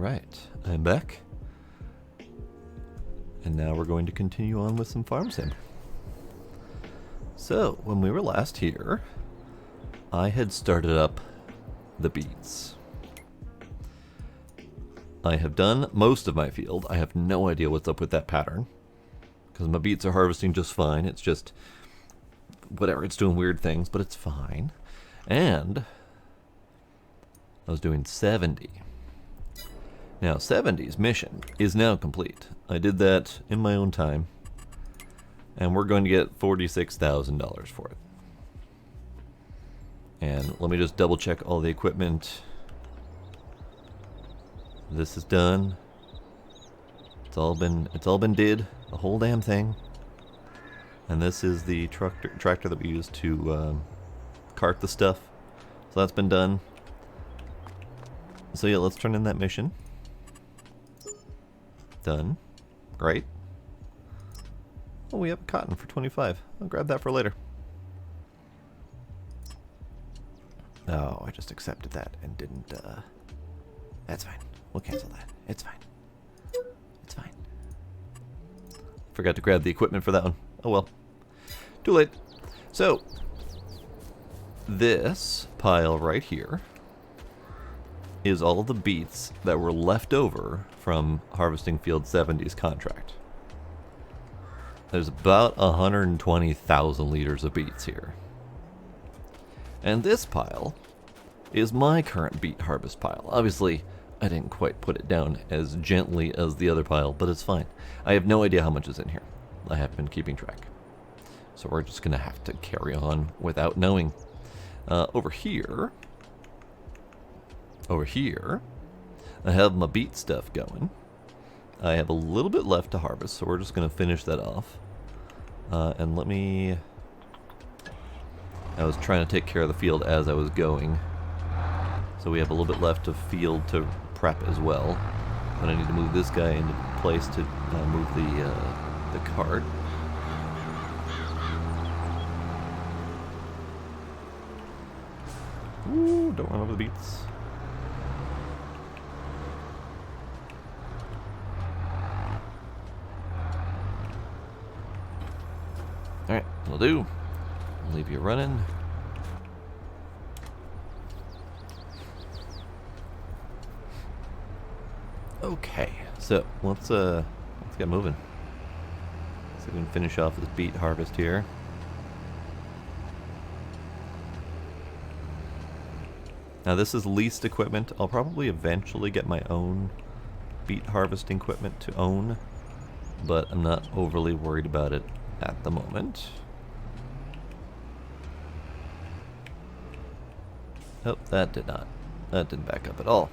Alright, I'm back. And now we're going to continue on with some farm sim. So, when we were last here, I had started up the beets. I have done most of my field. I have no idea what's up with that pattern, because my beets are harvesting just fine. It's just, whatever, it's doing weird things, but it's fine. And I was doing 70. Now, 70's mission is now complete. I did that in my own time, and we're going to get $46,000 for it. And let me just double check all the equipment. This is done. It's all been did, the whole damn thing. And this is the tractor that we use to cart the stuff. So that's been done. So yeah, let's turn in that mission. Done. Great. Oh, we have cotton for 25. I'll grab that for later. Oh, I just accepted that and didn't, That's fine. We'll cancel that. It's fine. It's fine. Forgot to grab the equipment for that one. Oh well. Too late. So, this pile right here is all of the beets that were left over from Harvesting Field 70's contract. There's about 120,000 liters of beets here. And this pile is my current beet harvest pile. Obviously, I didn't quite put it down as gently as the other pile, but it's fine. I have no idea how much is in here. I haven't been keeping track. So we're just going to have to carry on without knowing. Over here, I have my beet stuff going. I have a little bit left to harvest, so we're just going to finish that off. And let me... I was trying to take care of the field as I was going. So we have a little bit left of field to prep as well. But I need to move this guy into place to move the cart. Ooh, don't run over the beets. Alright, will do. Leave you running. Okay, so let's get moving. So we can finish off this beet harvest here. Now this is leased equipment. I'll probably eventually get my own beet harvesting equipment to own, but I'm not overly worried about it at the moment. Oh, that didn't back up at all.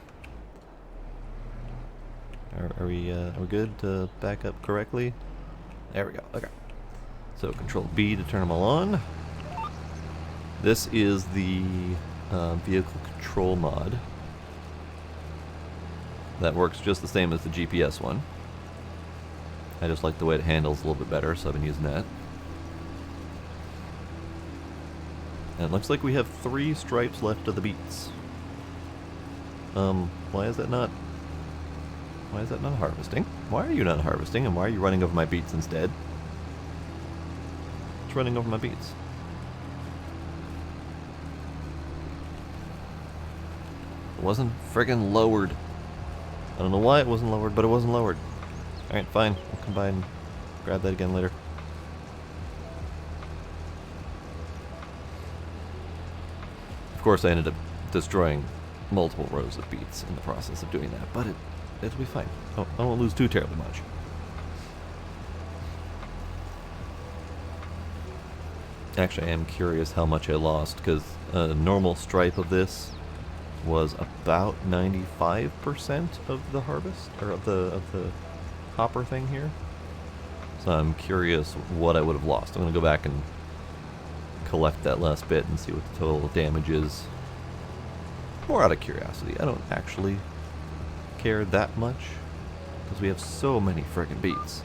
Are we good to back up correctly? There we go. Okay. So Control B to turn them all on. This is the vehicle control mod. That works just the same as the GPS one. I just like the way it handles a little bit better, so I've been using that. And it looks like we have 3 stripes left of the beets. Why is that not harvesting? Why are you not harvesting, and why are you running over my beets instead? It's running over my beets. It wasn't friggin' lowered. I don't know why it wasn't lowered, but it wasn't lowered. Alright, fine. We'll come by and grab that again later. Of course, I ended up destroying multiple rows of beets in the process of doing that, but it'll be fine. I won't lose too terribly much. Actually, I am curious how much I lost, because a normal stripe of this was about 95% of the harvest, or of the hopper thing here. So I'm curious what I would have lost. I'm going to go back and collect that last bit and see what the total damage is. More out of curiosity. I don't actually care that much, because we have so many friggin' beets.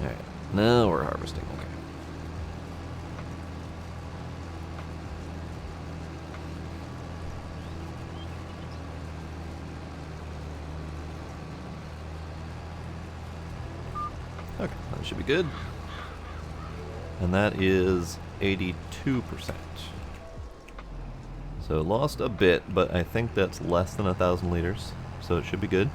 Alright, now we're harvesting. Okay. Okay, that should be good. And that is 82%. So lost a bit, but I think that's less than 1,000 liters, so it should be good.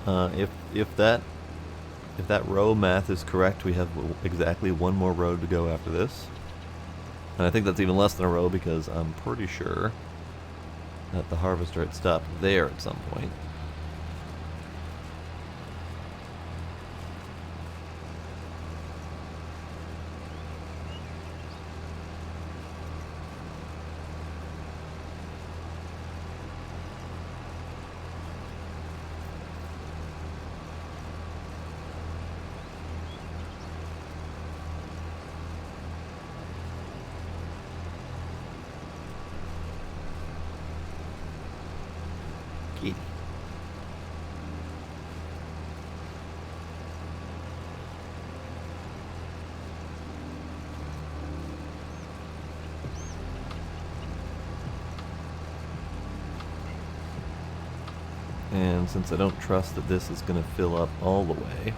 Alright, if that row math is correct, we have exactly one more row to go after this. And I think that's even less than a row because I'm pretty sure that the harvester had stopped there at some point. And since I don't trust that this is going to fill up all the way,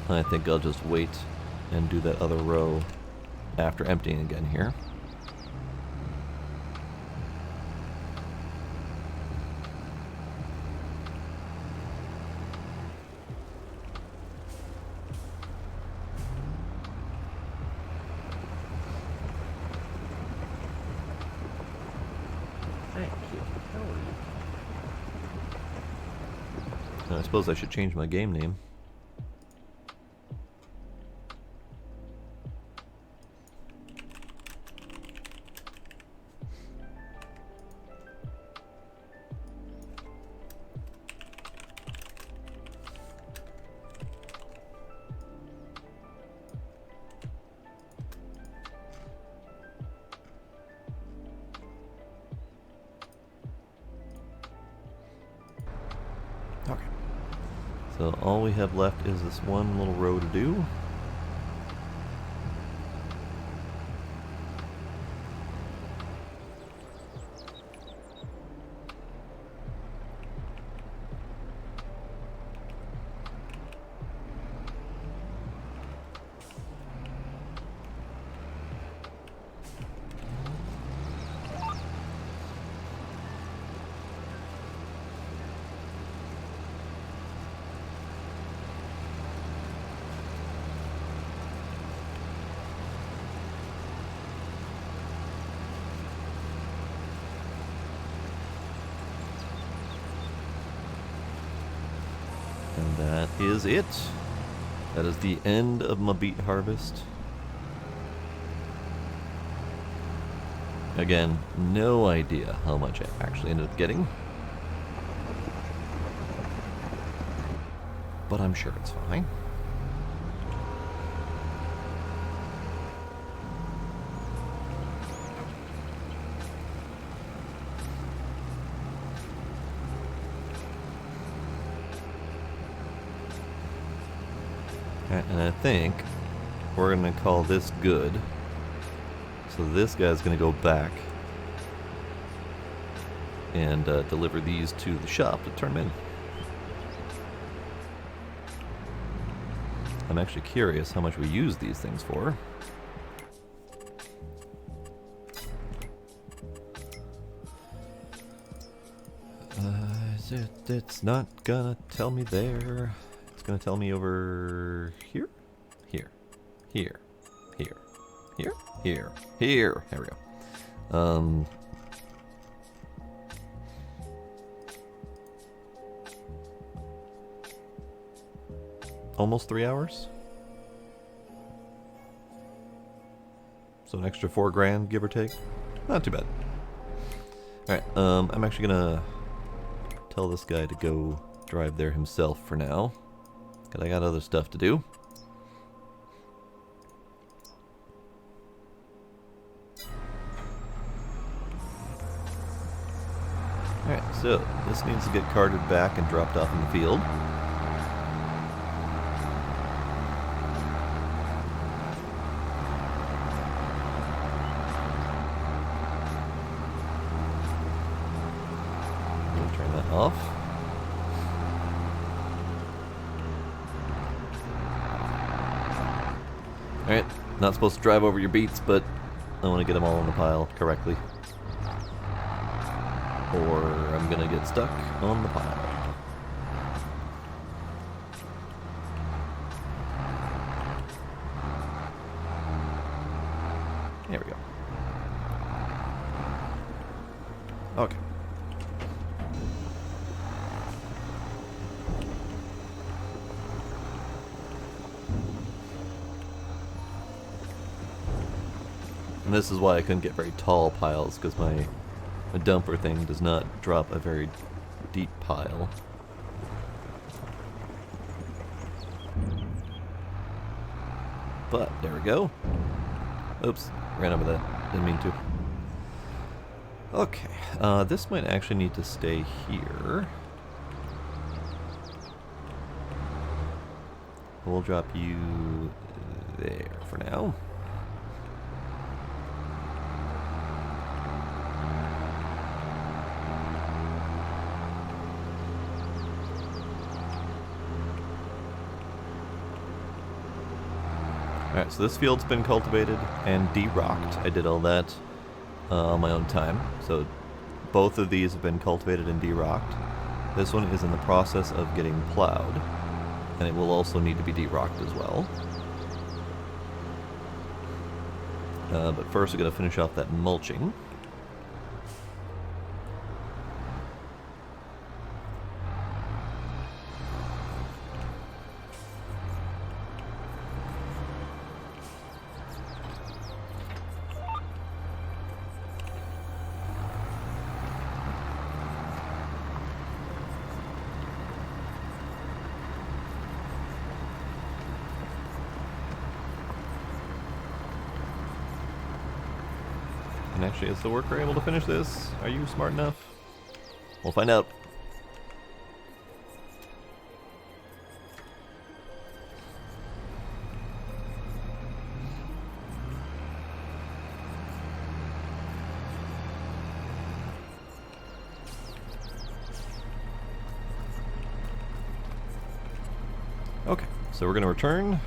I think I'll just wait and do that other row after emptying again here. I suppose I should change my game name. Okay. So all we have left is this one little row to do. And that is it. That is the end of my beet harvest. Again, no idea how much I actually ended up getting. But I'm sure it's fine. And I think we're going to call this good. So this guy's going to go back and deliver these to the shop to turn them in. I'm actually curious how much we use these things for. It's not gonna tell me there. It's gonna tell me over here? Here. Here. Here. Here? Here. Here. There we go. Almost 3 hours? So an extra 4 grand, give or take. Not too bad. Alright, I'm actually gonna tell this guy to go drive there himself for now. Cause I got other stuff to do. Alright, so this needs to get carted back and dropped off in the field. Turn that off. Alright, not supposed to drive over your beets, but I want to get them all in the pile correctly. Or I'm gonna get stuck on the pile. There we go. Okay. And this is why I couldn't get very tall piles, because my dumper thing does not drop a very deep pile. But there we go. Oops, ran over that. Didn't mean to. Okay, this might actually need to stay here. We'll drop you there for now. Alright, so this field's been cultivated and de-rocked. I did all that on my own time. So both of these have been cultivated and de-rocked. This one is in the process of getting plowed, and it will also need to be de-rocked as well. But first we're going to finish off that mulching. And actually, is the worker able to finish this? Are you smart enough? We'll find out. Okay, so we're going to return.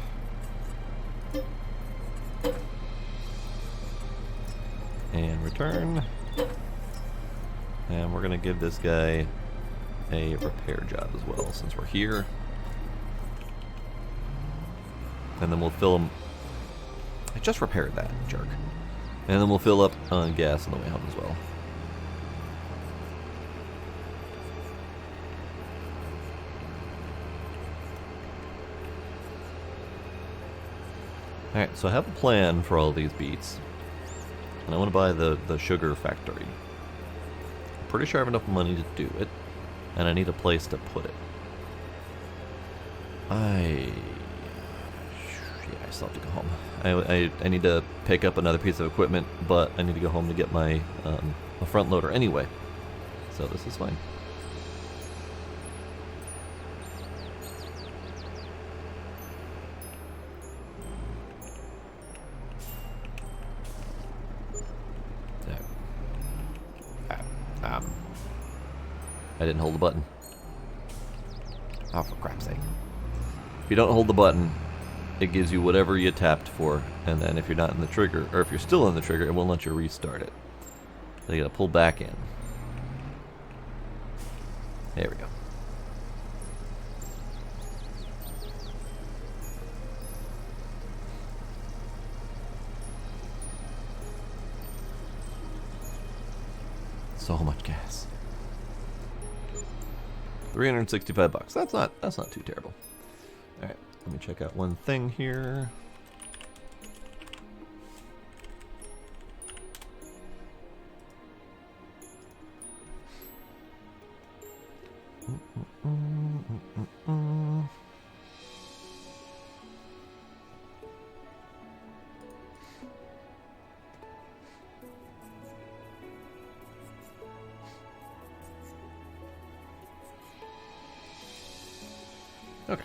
And return. And we're going to give this guy a repair job as well, since we're here. And then we'll fill him. I just repaired that, jerk. And then we'll fill up on gas on the way home as well. Alright, so I have a plan for all these beets. And I want to buy the sugar factory. I'm pretty sure I have enough money to do it. And I need a place to put it. I still have to go home. I need to pick up another piece of equipment, but I need to go home to get my front loader anyway. So this is fine. I didn't hold the button. Oh, for crap's sake. If you don't hold the button, it gives you whatever you tapped for, and then if you're not in the trigger, or if you're still in the trigger, it won't let you restart it. So you gotta pull back in. There we go. So much gas. 365 bucks. That's not too terrible. All right, let me check out one thing here. Okay.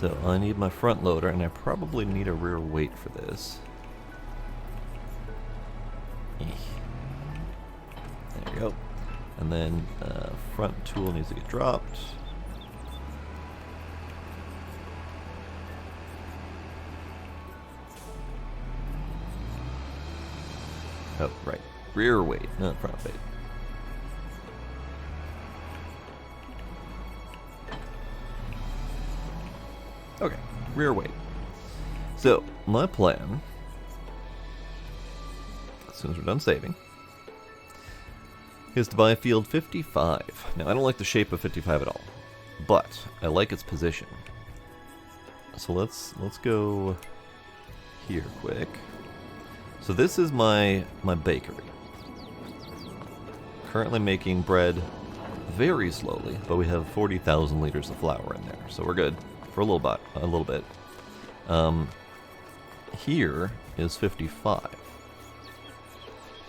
So I need my front loader, and I probably need a rear weight for this. There we go. And then front tool needs to get dropped. Oh, right. Rear weight, not front weight. Okay, rear weight. So, my plan, as soon as we're done saving, is to buy field 55. Now, I don't like the shape of 55 at all, but I like its position. So let's go here quick. So this is my bakery. Currently making bread very slowly, but we have 40,000 liters of flour in there, so we're good for a little bit. Here is 55.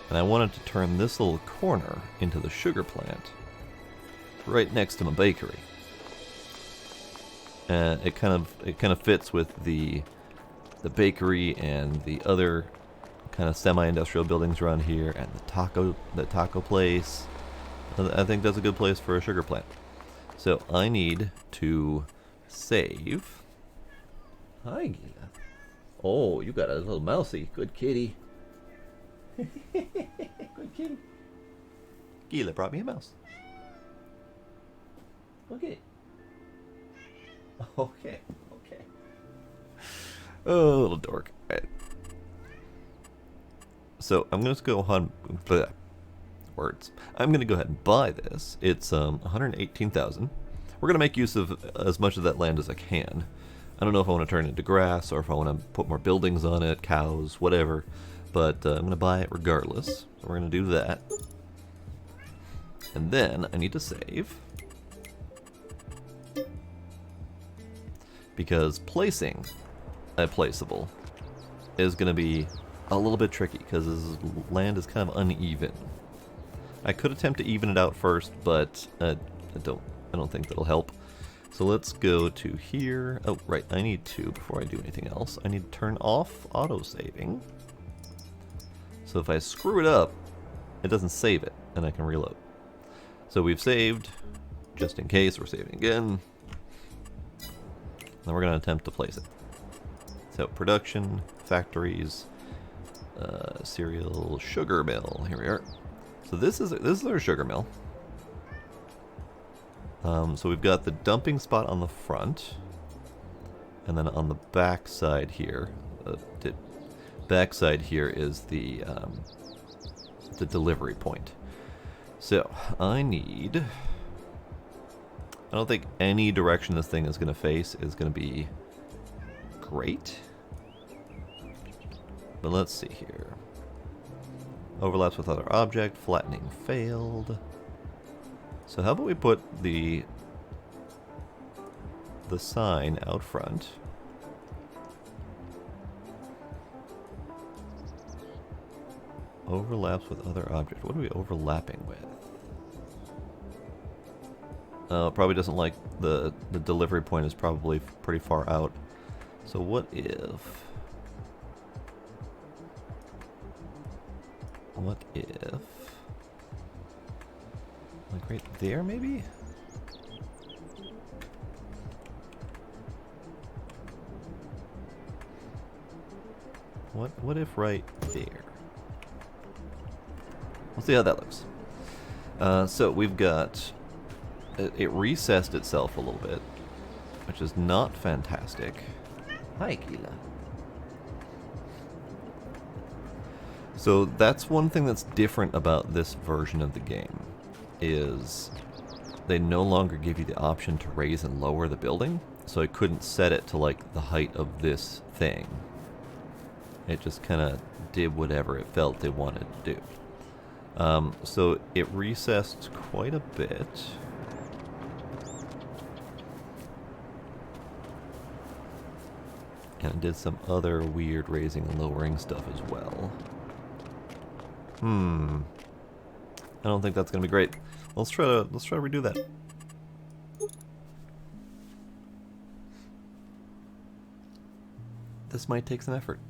And I wanted to turn this little corner into the sugar plant right next to my bakery. And it kind of fits with the bakery and the other kind of semi-industrial buildings around here, and the taco place. I think that's a good place for a sugar plant. So I need to save. Hi, Gila. Oh, you got a little mousey. Good kitty. Good kitty. Gila brought me a mouse. Okay. Okay. Okay. Oh, little dork. All right. So I'm going to go on words. I'm going to go ahead and buy this. It's 118,000. We're going to make use of as much of that land as I can. I don't know if I want to turn it into grass or if I want to put more buildings on it, cows, whatever. But I'm going to buy it regardless. So we're going to do that. And then I need to save. Because placing a placeable is going to be a little bit tricky because this land is kind of uneven. I could attempt to even it out first, but I don't think that'll help. So let's go to here. Oh, right, I need to, before I do anything else, I need to turn off auto-saving. So if I screw it up, it doesn't save it, and I can reload. So we've saved, just in case we're saving again. Then we're going to attempt to place it. So production, factories, cereal, sugar mill. Here we are. So this is our sugar mill. So we've got the dumping spot on the front, and then on the back side here, is the delivery point. So I don't think any direction this thing is going to face is going to be great. But let's see here. Overlaps with other object, flattening failed. So how about we put the sign out front. Overlaps with other object. What are we overlapping with? Probably doesn't like the delivery point is probably pretty far out. So what if... Like right there, maybe? What if right there? We'll see how that looks. So we've got... It recessed itself a little bit, which is not fantastic. Hi, Keela. So that's one thing that's different about this version of the game, is they no longer give you the option to raise and lower the building, so I couldn't set it to like the height of this thing. It just kind of did whatever it felt they wanted to do. So it recessed quite a bit. And it did some other weird raising and lowering stuff as well. I don't think that's gonna be great. Let's try to redo that. This might take some effort.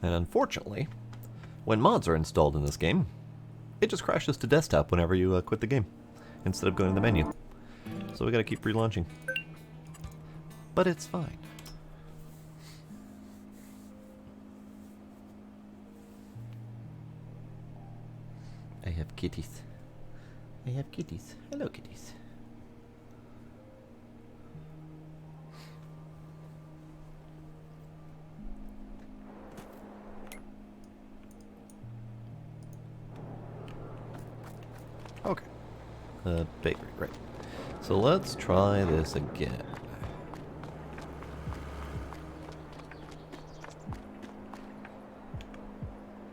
And unfortunately, when mods are installed in this game, it just crashes to desktop whenever you quit the game, instead of going to the menu. So we gotta keep relaunching. But it's fine. I have kitties. I have kitties. Hello, kitties. Okay. Bakery, right. So let's try this again.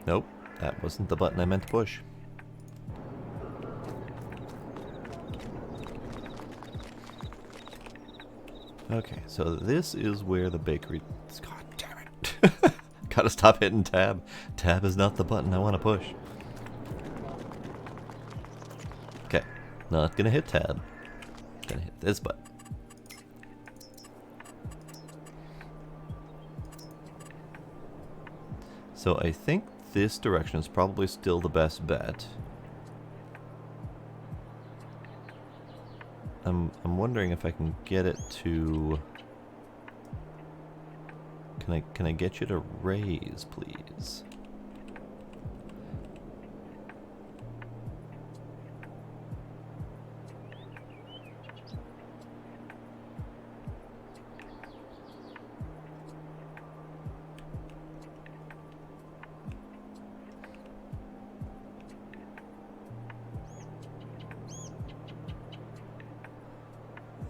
Nope, that wasn't the button I meant to push. Okay, so this is where the bakery... God damn it. Gotta stop hitting tab. Tab is not the button I want to push. Okay, not gonna hit tab. Gonna hit this button. So I think this direction is probably still the best bet. I'm wondering if I can get it to... Can I get you to raise, please?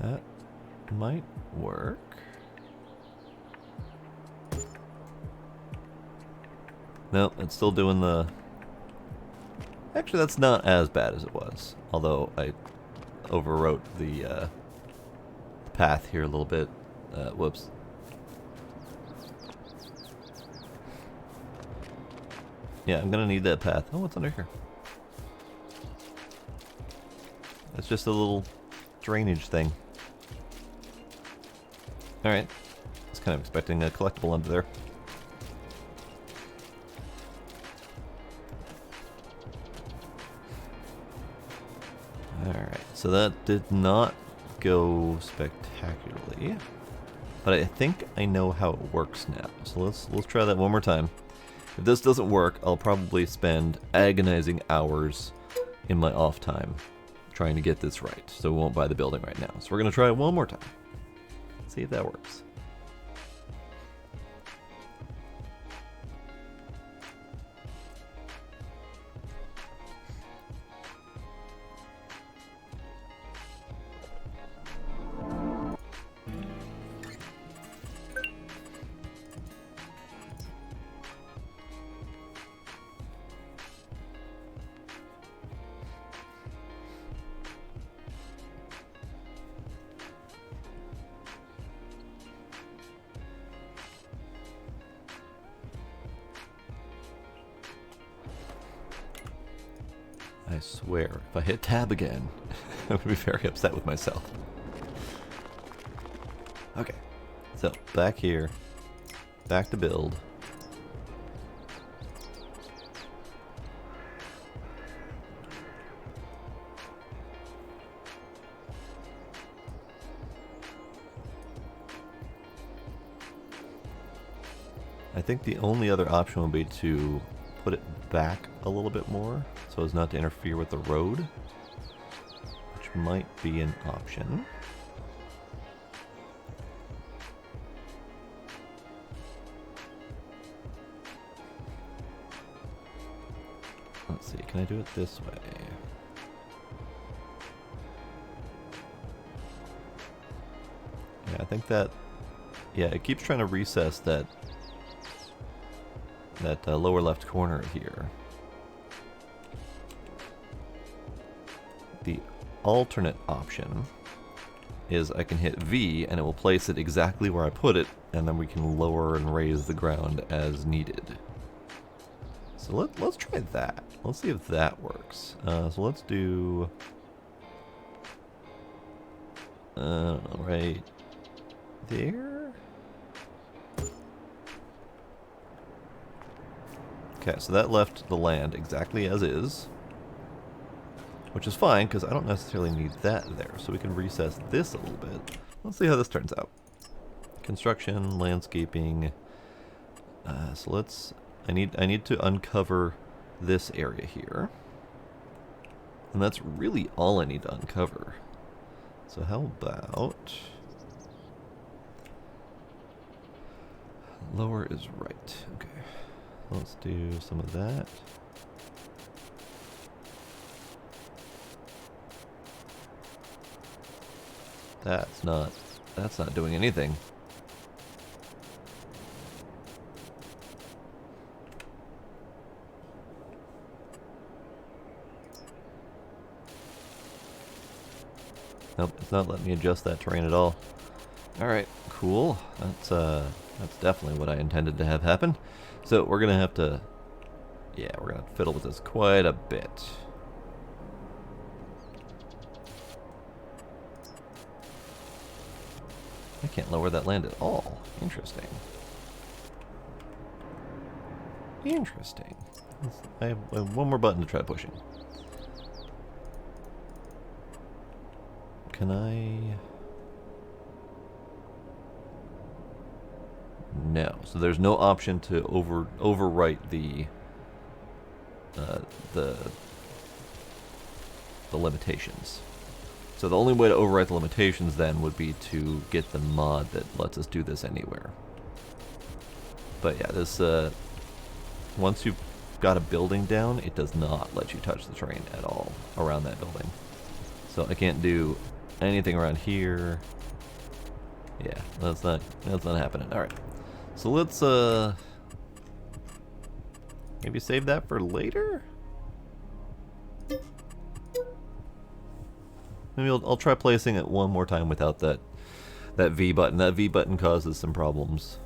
That might work. No, it's still doing the... Actually, that's not as bad as it was. Although I overwrote the path here a little bit. Whoops. Yeah, I'm gonna need that path. Oh, what's under here? It's just a little drainage thing. Alright. I was kind of expecting a collectible under there. Alright, so that did not go spectacularly. But I think I know how it works now. So let's try that one more time. If this doesn't work, I'll probably spend agonizing hours in my off time trying to get this right. So we won't buy the building right now. So we're going to try it one more time. See if that works. I swear, if I hit tab again, I'm going to be very upset with myself. Okay, so back here, back to build. I think the only other option would be to put it back a little bit more so as not to interfere with the road, which might be an option. Let's see, can I do it this way? Yeah, I think that, yeah, it keeps trying to recess that lower left corner here. The alternate option is I can hit V and it will place it exactly where I put it, and then we can lower and raise the ground as needed. So let's try that. Let's see if that works. So let's do right there. Okay, so that left the land exactly as is, which is fine because I don't necessarily need that there. So we can recess this a little bit. Let's see how this turns out. Construction, landscaping. So let's. I need to uncover this area here, and that's really all I need to uncover. So how about lower is right? Okay, let's do some of that. That's not doing anything. Nope, it's not letting me adjust that terrain at all. Alright, cool. That's definitely what I intended to have happen. So we're gonna have to, yeah, we're gonna fiddle with this quite a bit. I can't lower that land at all. Interesting. Interesting. I have one more button to try pushing. Can I? No. So there's no option to overwrite the limitations. So the only way to overwrite the limitations then would be to get the mod that lets us do this anywhere. But yeah, this once you've got a building down, it does not let you touch the terrain at all around that building. So I can't do anything around here. Yeah, that's not happening. All right, so let's maybe save that for later. Maybe I'll try placing it one more time without that V button. That V button causes some problems.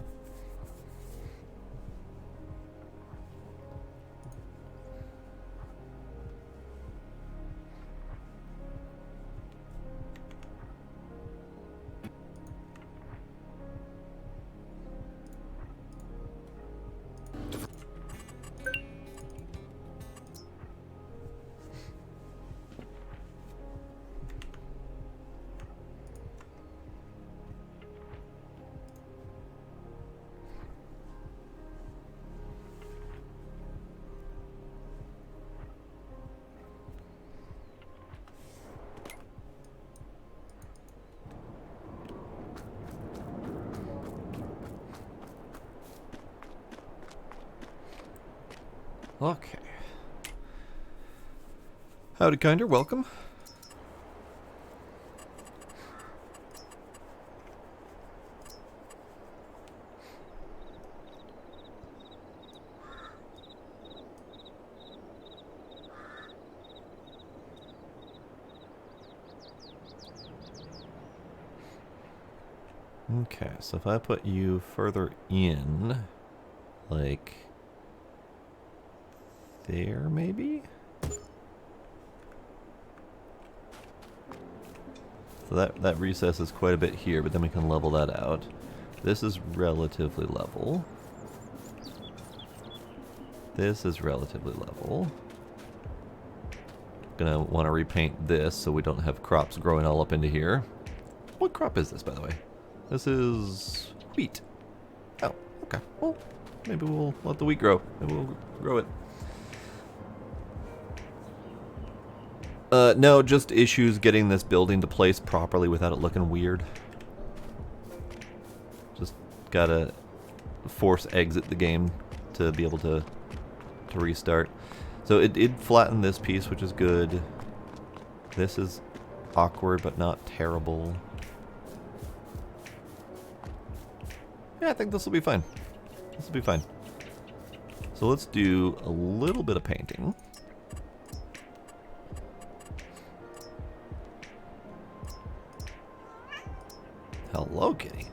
Okay. Howdy, Kinder. Welcome. Okay, so if I put you further in, like there maybe? So that recesses quite a bit here, but then we can level that out. This is relatively level. This is relatively level. Gonna want to repaint this so we don't have crops growing all up into here. What crop is this, by the way? This is wheat. Oh, okay. Well, maybe we'll let the wheat grow. Maybe we'll grow it. No, just issues getting this building to place properly without it looking weird. Just gotta force exit the game to be able to restart. So it did flatten this piece, which is good. This is awkward, but not terrible. Yeah, I think this will be fine. This will be fine. So let's do a little bit of painting. Hello, kitty.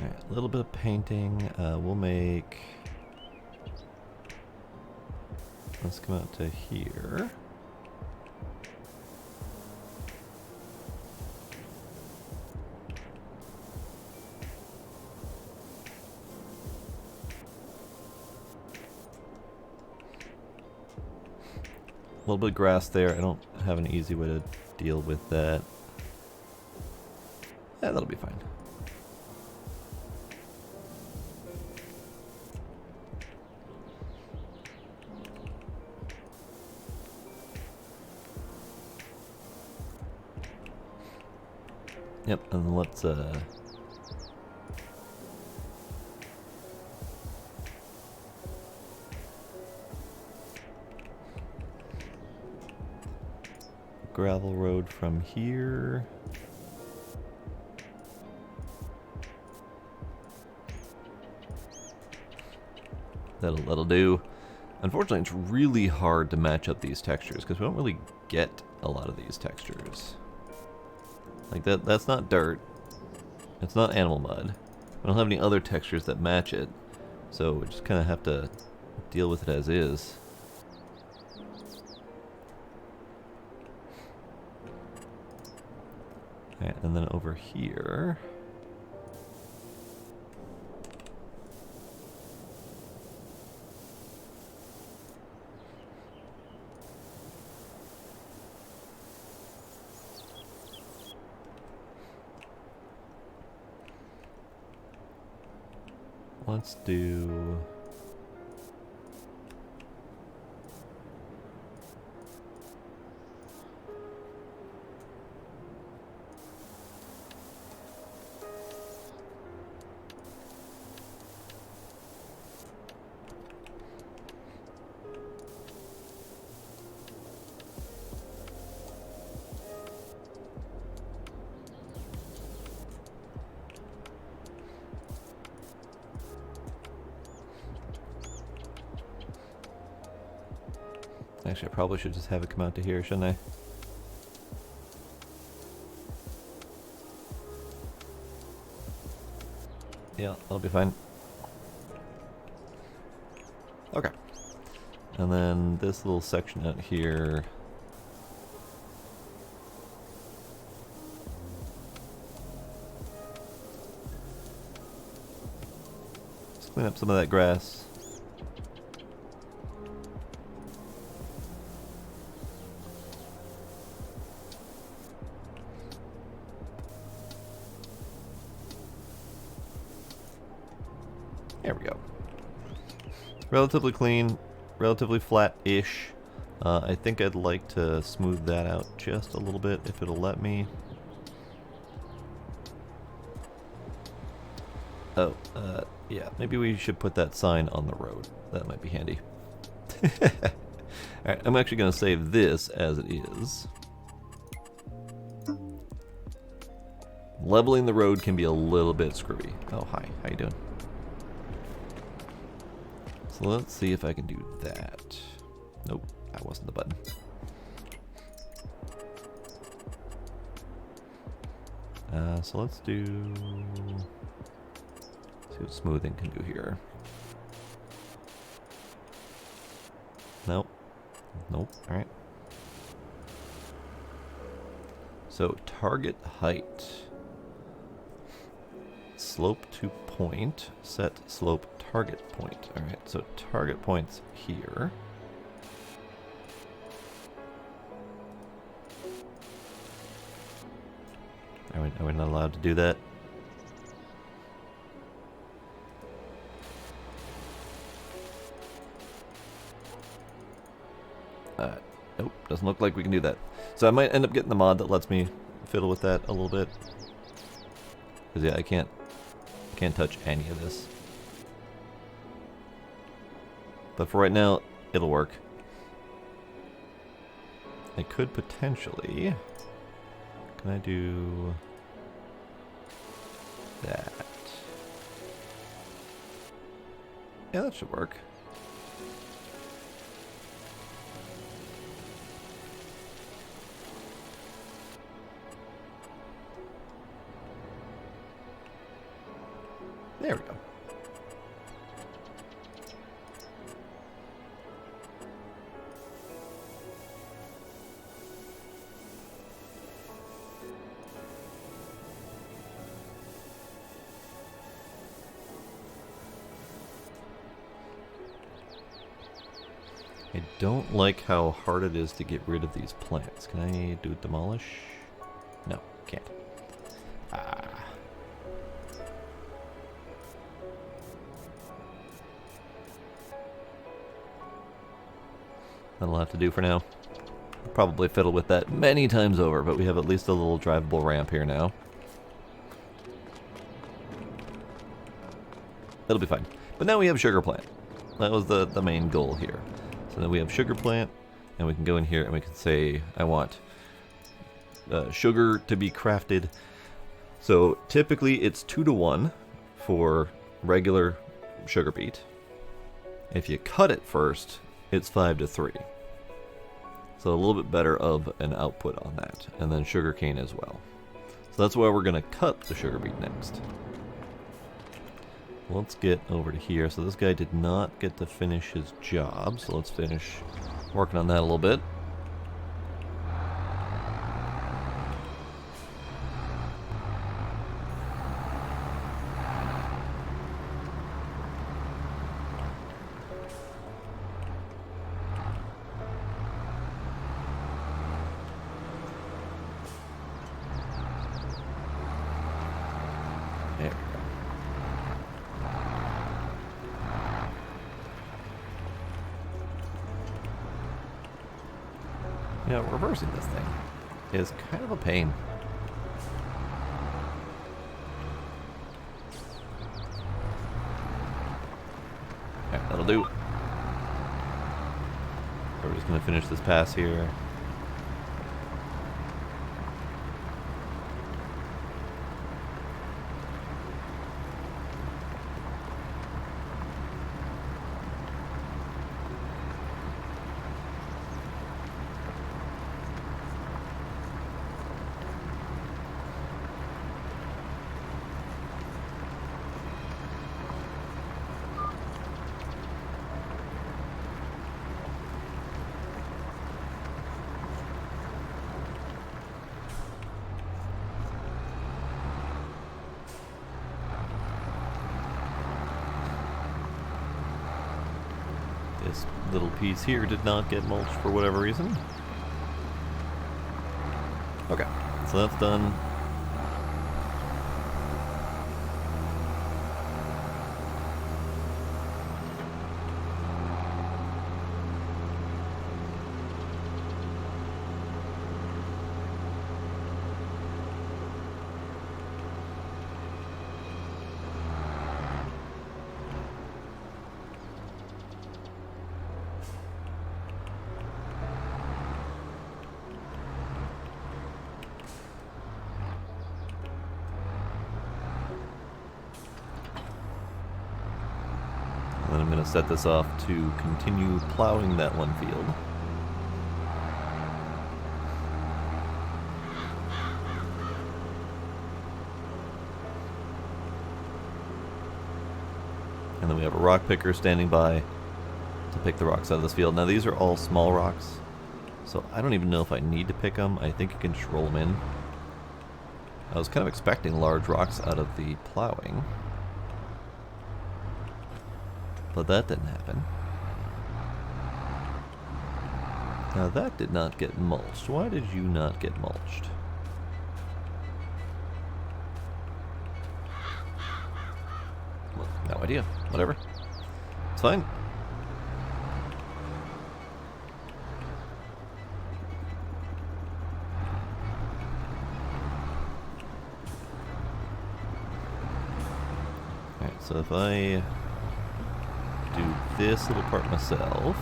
Alright, a little bit of painting. We'll make... Let's come out to here. A little bit of grass there. I don't have an easy way to deal with that. Yeah, that'll be fine. Yep, and let's gravel road from here. That'll do. Unfortunately, it's really hard to match up these textures because we don't really get a lot of these textures. Like that's not dirt. It's not animal mud. We don't have any other textures that match it. So we just kind of have to deal with it as is. Alright, and then over here... Let's do... Actually, I probably should just have it come out to here, shouldn't I? Yeah, that'll be fine. Okay. And then this little section out here... Let's clean up some of that grass. There we go. Relatively clean, relatively flat-ish. I think I'd like to smooth that out just a little bit if it'll let me. Oh, yeah, maybe we should put that sign on the road. That might be handy. Alright, I'm actually going to save this as it is. Leveling the road can be a little bit screwy. Oh, hi. How you doing? So let's see if I can do that. Nope, that wasn't the button. So let's do... see what smoothing can do here. Nope. Nope, alright. So target height. Slope to point. Set slope target point. Alright, so target point's here. Are we not allowed to do that? Nope, doesn't look like we can do that. So I might end up getting the mod that lets me fiddle with that a little bit. Because yeah, I can't touch any of this. But for right now, it'll work. I could potentially... Can I do... that? Yeah, that should work. There we go. I don't like how hard it is to get rid of these plants. Can I do demolish? No, can't. Ah. That'll have to do for now. Probably fiddle with that many times over, but we have at least a little drivable ramp here now. It'll be fine. But now we have sugar plant. That was the main goal here. So then we have sugar plant, and we can go in here and we can say, I want sugar to be crafted. So typically it's 2 to 1 for regular sugar beet. If you cut it first, it's 5 to 3. So a little bit better of an output on that. And then sugar cane as well. So that's why we're going to cut the sugar beet next. Let's get over to here. So this guy did not get to finish his job. So let's finish working on that a little bit. There we go. You know, reversing this thing is kind of a pain. Alright, that'll do. We're just going to finish this pass here. This little piece here did not get mulched for whatever reason. Okay, so that's done. And then I'm going to set this off to continue plowing that one field. And then we have a rock picker standing by to pick the rocks out of this field. Now these are all small rocks, so I don't even know if I need to pick them. I think I can just roll them in. I was kind of expecting large rocks out of the plowing, but that didn't happen. Now that did not get mulched. Why did you not get mulched? idea. Whatever. It's fine. Alright, so if I do this little part myself.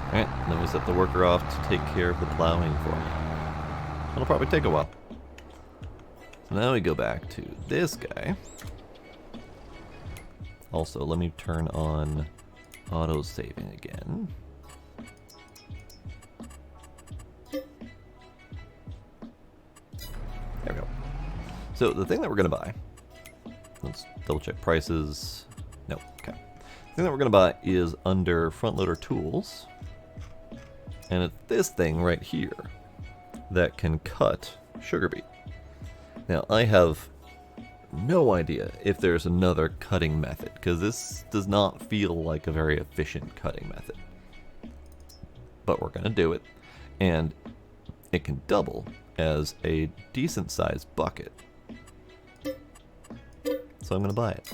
Alright, then we set the worker off to take care of the plowing for me. It'll probably take a while. So now we go back to this guy. Also, let me turn on auto-saving again. There we go. So the thing that we're going to buy, let's double check prices. No, okay. The thing that we're going to buy is under front loader tools. And it's this thing right here that can cut sugar beet. Now, I have no idea if there's another cutting method, because this does not feel like a very efficient cutting method. But we're going to do it, and it can double as a decent-sized bucket. So I'm going to buy it,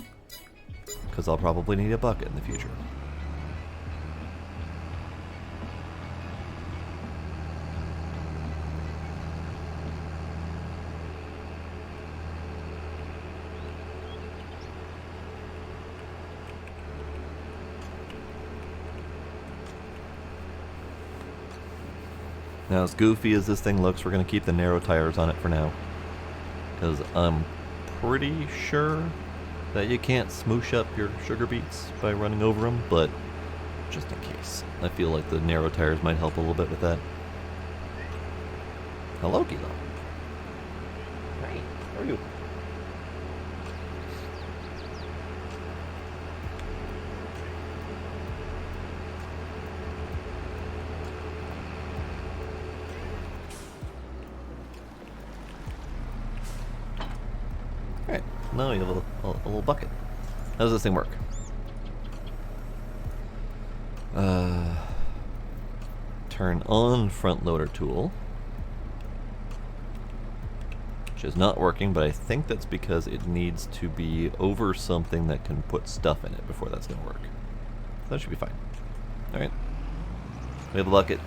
because I'll probably need a bucket in the future. Now, as goofy as this thing looks, we're going to keep the narrow tires on it for now. Because I'm pretty sure that you can't smoosh up your sugar beets by running over them, but just in case. I feel like the narrow tires might help a little bit with that. Hello, Gila. Hi, how are you? Alright, now we have a little bucket. How does this thing work? Turn on front loader tool. Which is not working, but I think that's because it needs to be over something that can put stuff in it before that's going to work. So that should be fine. Alright. We have a bucket.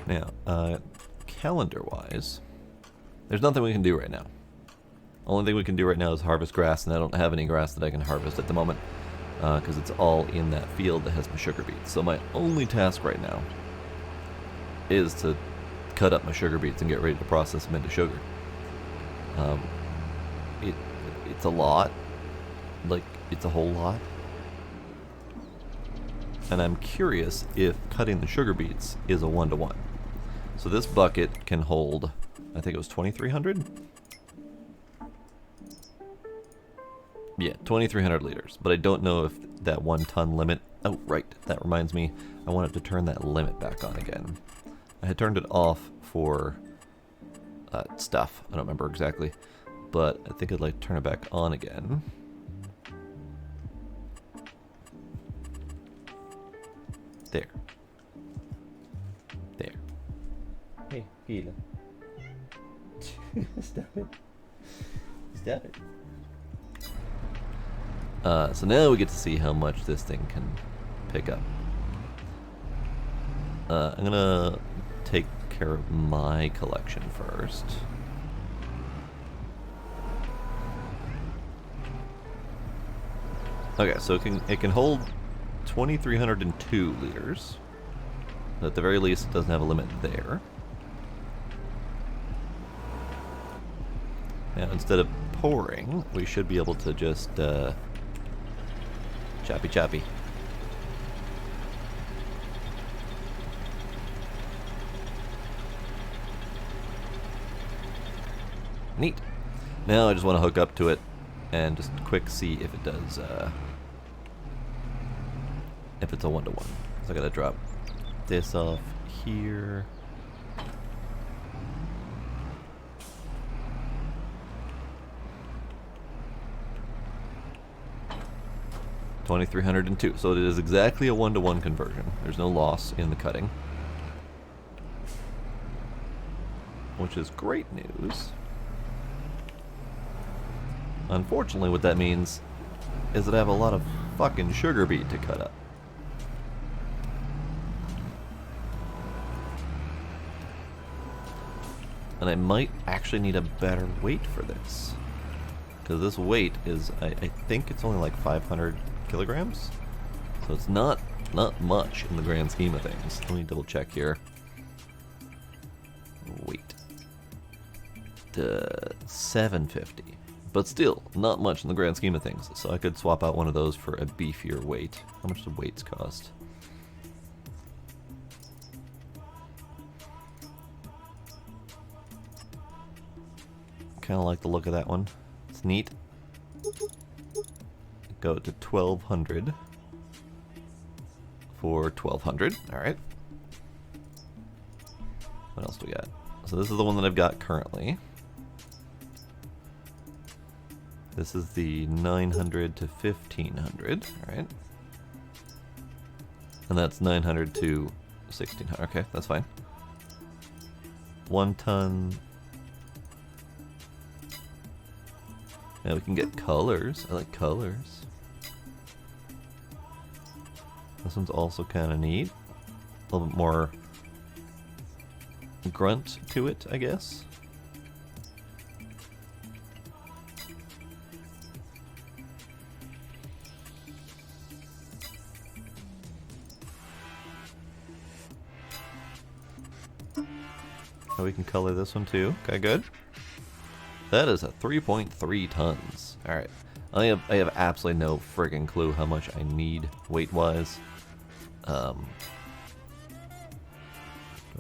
Now, calendar-wise, there's nothing we can do right now. Only thing we can do right now is harvest grass, and I don't have any grass that I can harvest at the moment, because it's all in that field that has my sugar beets. So my only task right now is to cut up my sugar beets and get ready to process them into sugar. It's a lot. Like, it's a whole lot. And I'm curious if cutting the sugar beets is a 1-to-1. So this bucket can hold, I think it was 2,300? Yeah, 2,300 liters. But I don't know if that 1-ton limit... Oh, right. That reminds me. I wanted to turn that limit back on again. I had turned it off for stuff. I don't remember exactly. But I think I'd like to turn it back on again. There. There. Hey, Gila. Stop it. Stop it. So now we get to see how much this thing can pick up. I'm gonna take care of my collection first. Okay, so it can hold 2,302 liters. At the very least, it doesn't have a limit there. Now, instead of pouring, we should be able to just choppy choppy. Neat. Now I just want to hook up to it and just quick see if it does, if it's a 1-to-1. So I gotta drop this off here. $2,302. So it is exactly a 1-to-1 conversion. There's no loss in the cutting, which is great news. Unfortunately, what that means is that I have a lot of fucking sugar beet to cut up. And I might actually need a better weight for this. Because this weight is, I think it's only like 500 kilograms. So it's not much in the grand scheme of things. Let me double check here. Weight. 750. But still, not much in the grand scheme of things. So I could swap out one of those for a beefier weight. How much do weights cost? Kind of like the look of that one. It's neat. Go to 1200 for 1200. All right. What else do we got? So this is the one that I've got currently. This is the 900 to 1500. All right. And that's 900 to 1600. Okay, that's fine. 1 ton. Now we can get colors. I like colors. This one's also kind of neat. A little bit more grunt to it, I guess. Oh, we can color this one too. Okay, good. That is a 3.3 tons. All right, I have absolutely no friggin' clue how much I need weight-wise. No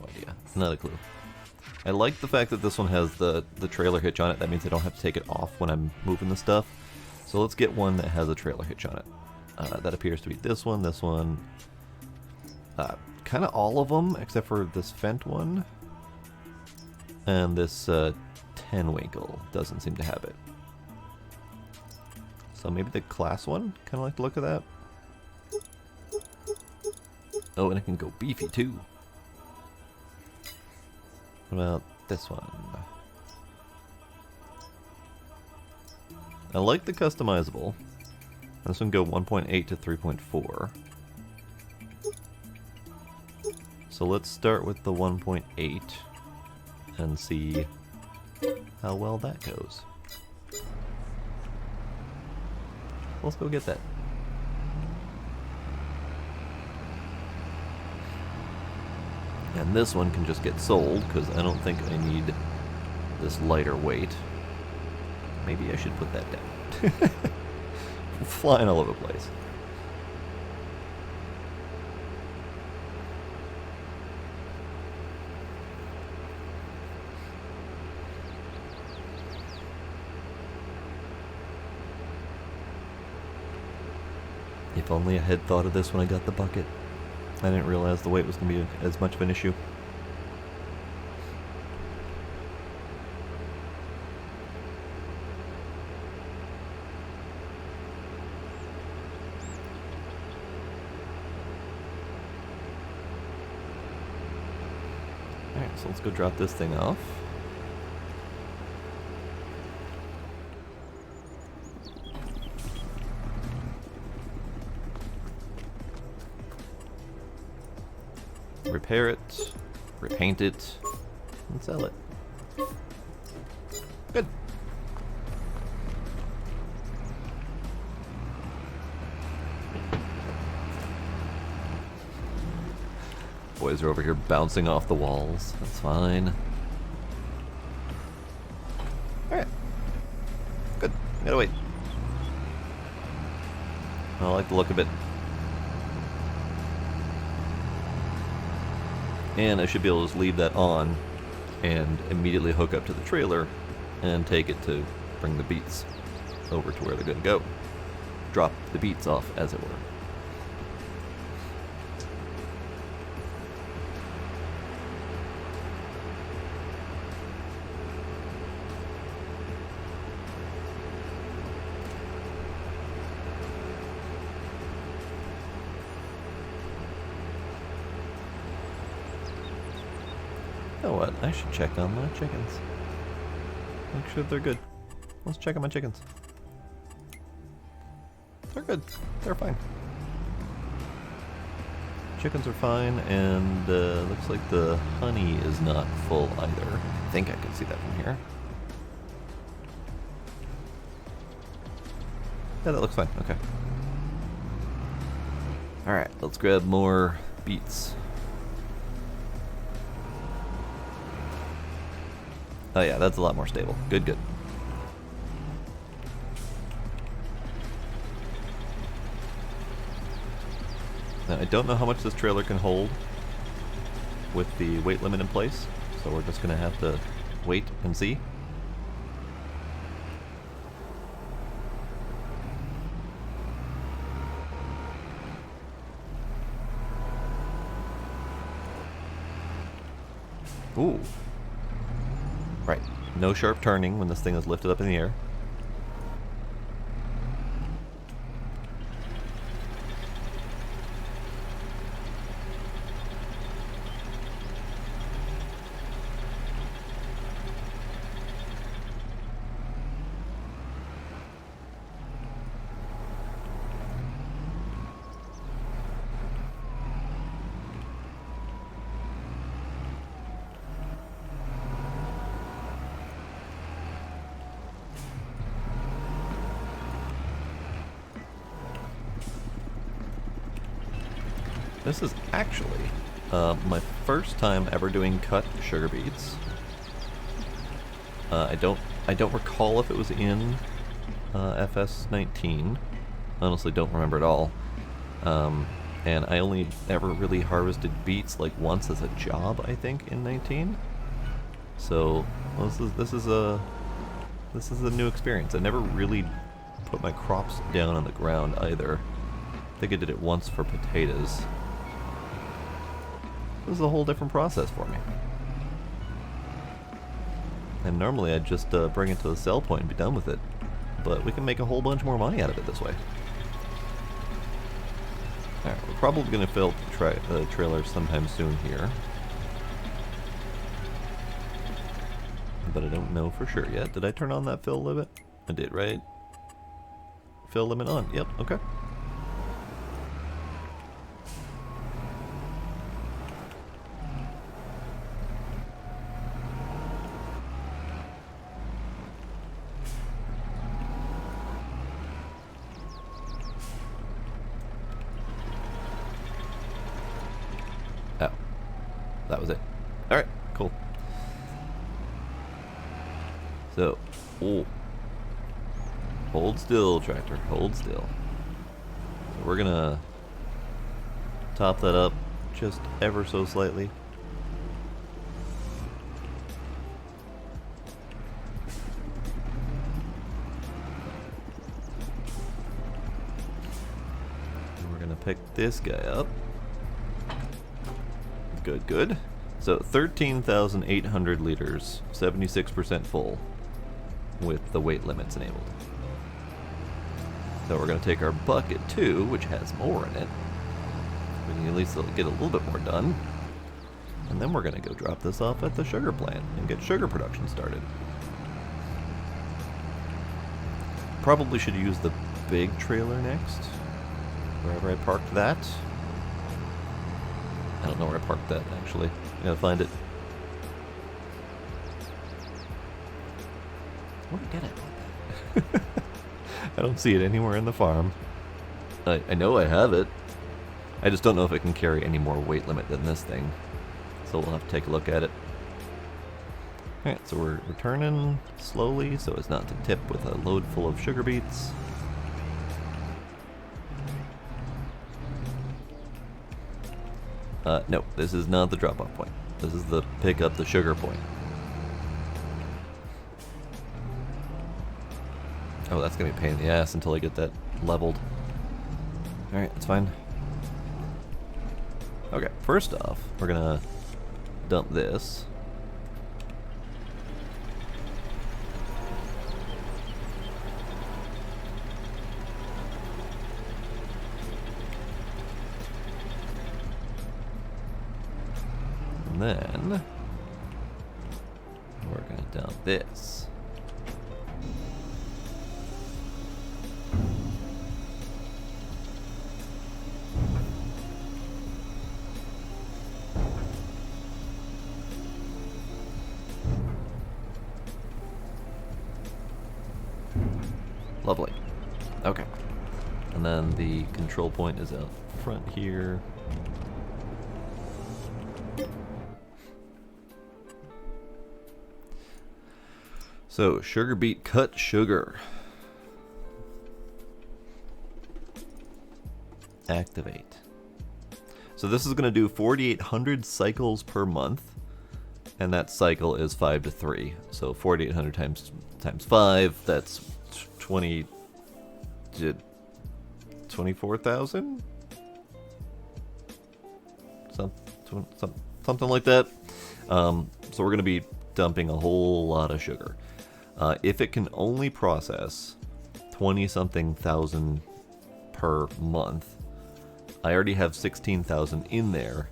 idea. Not a clue. I like the fact that this one has the trailer hitch on it. That means I don't have to take it off when I'm moving the stuff. So let's get one that has a trailer hitch on it. That appears to be this one, kind of all of them except for this Fent one. And this 10-winkle doesn't seem to have it. So maybe the class one? Kind of like the look of that. Oh, and it can go beefy too. What about this one? I like the customizable. This one go 1.8 to 3.4. So let's start with the 1.8 and see how well that goes. Let's go get that. And this one can just get sold because I don't think I need this lighter weight. Maybe I should put that down. Flying all over the place. If only I had thought of this when I got the bucket. I didn't realize the weight was going to be as much of an issue. Alright, so let's go drop this thing off. Repair it, repaint it, and sell it. Good. Boys are over here bouncing off the walls. That's fine. Alright. Gotta wait. I like the look of it. And I should be able to just leave that on and immediately hook up to the trailer and take it to bring the beets over to where they're going to go. Drop the beets off, as it were. You know what? I should check on my chickens. Make sure they're good. Let's check on my chickens. They're good. They're fine. Chickens are fine, and looks like the honey is not full either. I think I can see that from here. Yeah, that looks fine. Okay. Alright, let's grab more beets. Oh yeah, that's a lot more stable. Good, good. Now, I don't know how much this trailer can hold with the weight limit in place, so we're just going to have to wait and see. Ooh. Right. No sharp turning when this thing is lifted up in the air. This is actually my first time ever doing cut sugar beets. I don't recall if it was in FS19. Honestly, don't remember at all. And I only ever really harvested beets like once as a job, I think, in 19. So this is a new experience. I never really put my crops down on the ground either. I think I did it once for potatoes. This is a whole different process for me. And normally I'd just bring it to the sell point and be done with it. But we can make a whole bunch more money out of it this way. Alright, we're probably going to fill the trailer sometime soon here. But I don't know for sure yet. Did I turn on that fill limit? I did, right? Fill limit on. Yep, okay. Oh, that was it. Alright, cool. So, oh, hold still, tractor, hold still. So we're gonna top that up just ever so slightly. And we're gonna pick this guy up. Good, good. So 13,800 liters, 76% full, with the weight limits enabled. So we're going to take our bucket 2, which has more in it. We can at least get a little bit more done. And then we're going to go drop this off at the sugar plant and get sugar production started. Probably should use the big trailer next, wherever I parked that. I don't know where I parked that, actually. I gotta find it. Where did it? I don't see it anywhere in the farm. I know I have it. I just don't know if it can carry any more weight limit than this thing. So we'll have to take a look at it. Alright, so we're turning slowly so as not to tip with a load full of sugar beets. No, this is not the drop-off point. This is the pick up the sugar point. Oh, that's gonna be a pain in the ass until I get that leveled. Alright, that's fine. Okay, first off, we're gonna dump this. And then we're gonna dump this. Lovely. Okay. And then the control point is out front here. So, sugar beet cut sugar. Activate. So this is going to do 4,800 cycles per month. And that cycle is 5 to 3. So 4,800 times 5, that's 24,000? Something like that. So we're going to be dumping a whole lot of sugar. If it can only process 20-something thousand per month, I already have 16,000 in there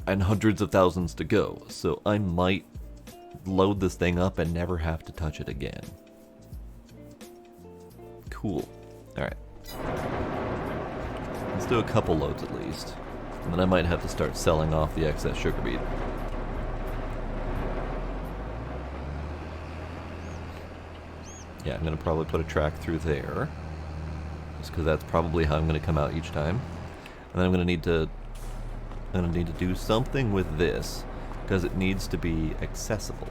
and hundreds of thousands to go. So I might load this thing up and never have to touch it again. Cool. Alright. Let's do a couple loads at least. And then I might have to start selling off the excess sugar beet. Yeah, I'm going to probably put a track through there. Just because that's probably how I'm going to come out each time. And then I'm going to need to do something with this, because it needs to be accessible.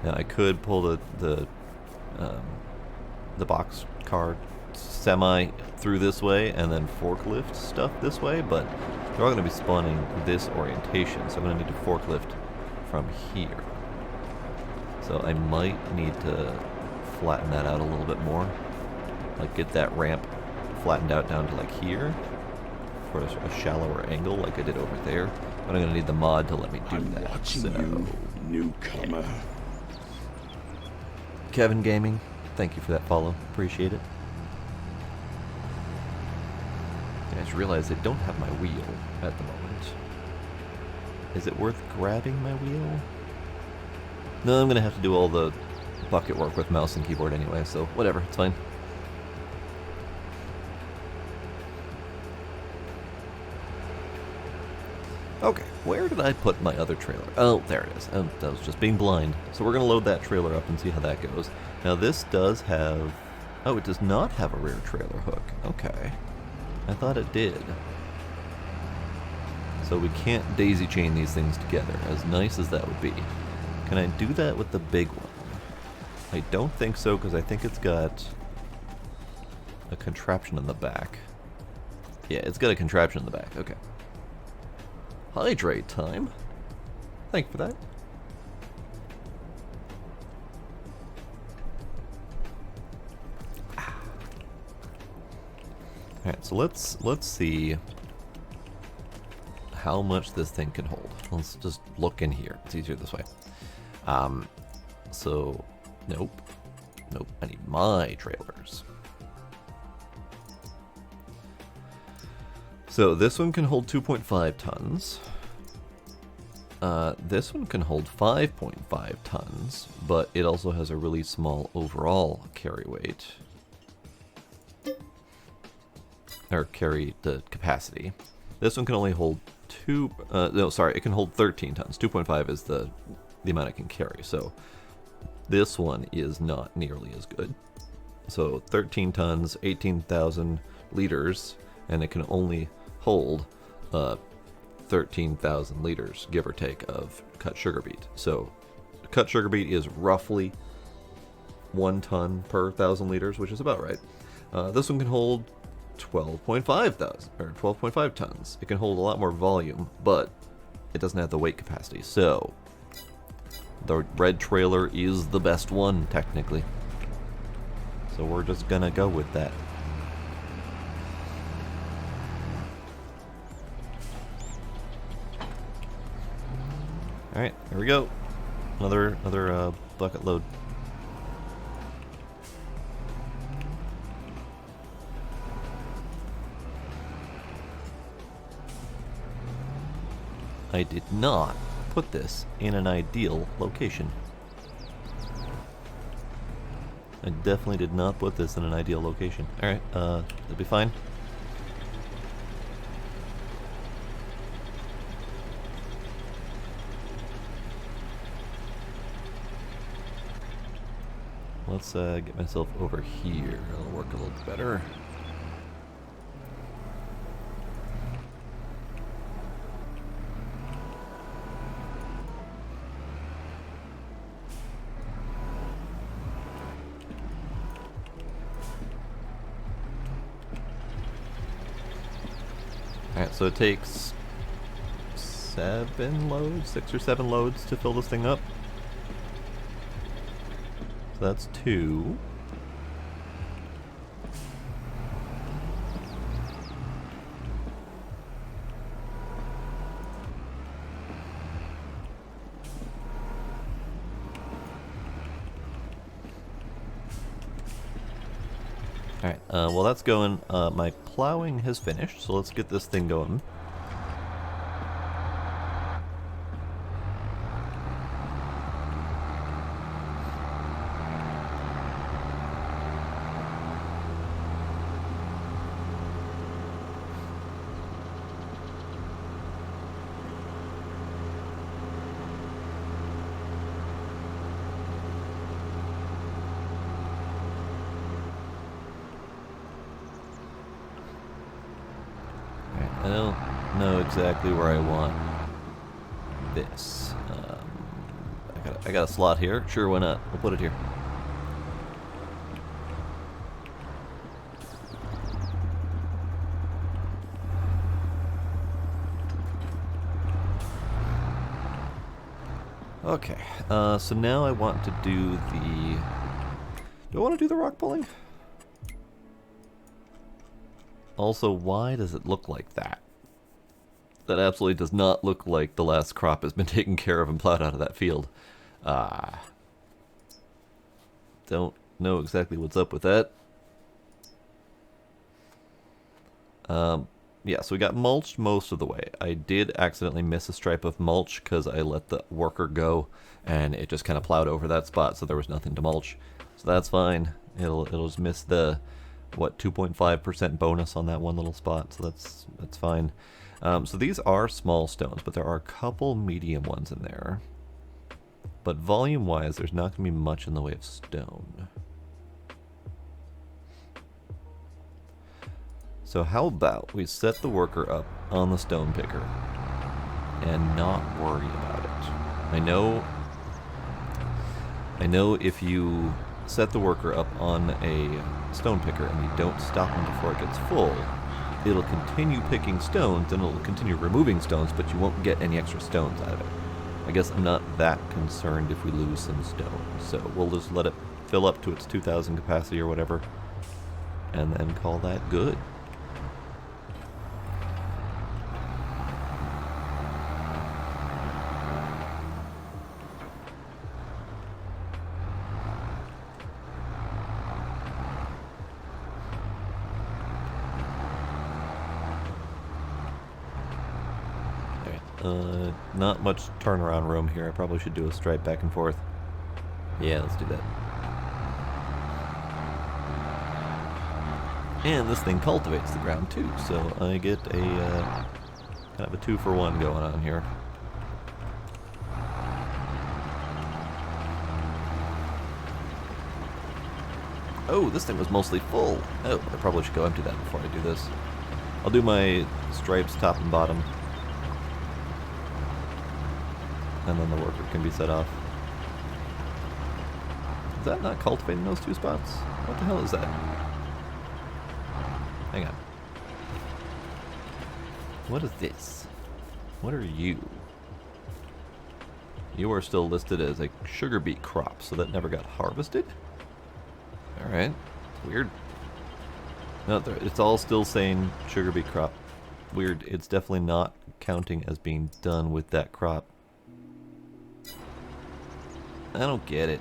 Now I could pull the box car semi through this way and then forklift stuff this way, but they're all going to be spawning this orientation, so I'm going to need to forklift from here. So I might need to flatten that out a little bit more, like get that ramp flattened out down to like here for a shallower angle like I did over there, but I'm going to need the mod to let me do that. Watching so, you, newcomer. Kevin Gaming, thank you for that follow. Appreciate it. I just realized I don't have my wheel at the moment. Is it worth grabbing my wheel? No, I'm going to have to do all the bucket work with mouse and keyboard anyway, so whatever, it's fine. Okay, where did I put my other trailer? Oh, there it is. Oh, that was just being blind. So we're going to load that trailer up and see how that goes. Now this does have... Oh, it does not have a rear trailer hook. Okay. I thought it did. So we can't daisy chain these things together, as nice as that would be. Can I do that with the big one? I don't think so, because I think it's got a contraption in the back. Yeah, it's got a contraption in the back. Okay. Hydrate time. Thank you for that. Alright, so let's see how much this thing can hold. Let's just look in here. It's easier this way. So nope. Nope. I need my trailers. So this one can hold 2.5 tons. This one can hold 5.5 tons, but it also has a really small overall carry weight. Or carry the capacity. This one can only hold it can hold 13 tons. 2.5 is the amount it can carry, so this one is not nearly as good. So 13 tons, 18,000 liters, and it can only hold 13,000 liters, give or take, of cut sugar beet. So cut sugar beet is roughly 1 ton per 1,000 liters, which is about right. This one can hold 12.5 thousand or 12.5 tons. It can hold a lot more volume, but it doesn't have the weight capacity. So the red trailer is the best one, technically. So we're just gonna go with that. All right, here we go. Another bucket load. I did not put this in an ideal location. I definitely did not put this in an ideal location. Alright, that'll be fine. Let's get myself over here. It'll work a little bit better. Alright, so it takes 7 loads, 6 or 7 loads to fill this thing up. So that's 2. Alright, well that's going. My plowing has finished, so let's get this thing going. I don't know exactly where I want this. I got a slot here. Sure, why not? We'll put it here. Okay, so now I want to do the... Do I want to do the rock pulling? Also, why does it look like that? That absolutely does not look like the last crop has been taken care of and plowed out of that field. Don't know exactly what's up with that. Yeah, so we got mulched most of the way. I did accidentally miss a stripe of mulch because I let the worker go and it just kind of plowed over that spot, so there was nothing to mulch. So that's fine. It'll just miss the, what, 2.5% bonus on that one little spot, so that's fine. So these are small stones, but there are a couple medium ones in there. But volume-wise, there's not going to be much in the way of stone. So how about we set the worker up on the stone picker and not worry about it. I know if you set the worker up on a stone picker and you don't stop him before it gets full, it'll continue picking stones and it'll continue removing stones, but you won't get any extra stones out of it. I guess I'm not that concerned if we lose some stones, so we'll just let it fill up to its 2,000 capacity or whatever, and then call that good. Not much turnaround room here. I probably should do a stripe back and forth. Yeah, let's do that. And this thing cultivates the ground too, so I get a kind of a 2-for-1 going on here. Oh, this thing was mostly full. Oh, I probably should go empty that before I do this. I'll do my stripes top and bottom. and then the worker can be set off. Is that not cultivating those 2 spots? What the hell is that? Hang on. What is this? What are you? You are still listed as a sugar beet crop, so that never got harvested? Alright. Weird. No, it's all still saying sugar beet crop. Weird. It's definitely not counting as being done with that crop. I don't get it.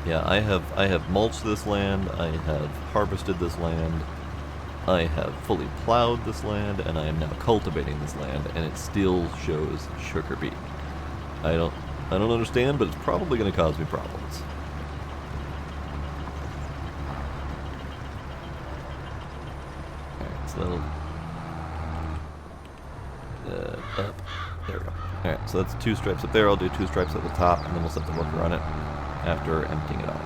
Yeah, I have mulched this land, I have harvested this land, I have fully plowed this land, and I am now cultivating this land, and it still shows sugar beet. I don't understand, but it's probably going to cause me problems. Alright, so that'll... up. There we go. Alright, so that's 2 stripes up there, I'll do 2 stripes at the top, and then we'll set the worker on it after emptying it out.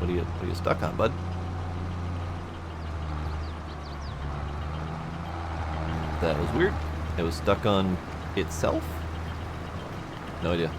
What are you stuck on, bud? That was weird. It was stuck on itself? No idea.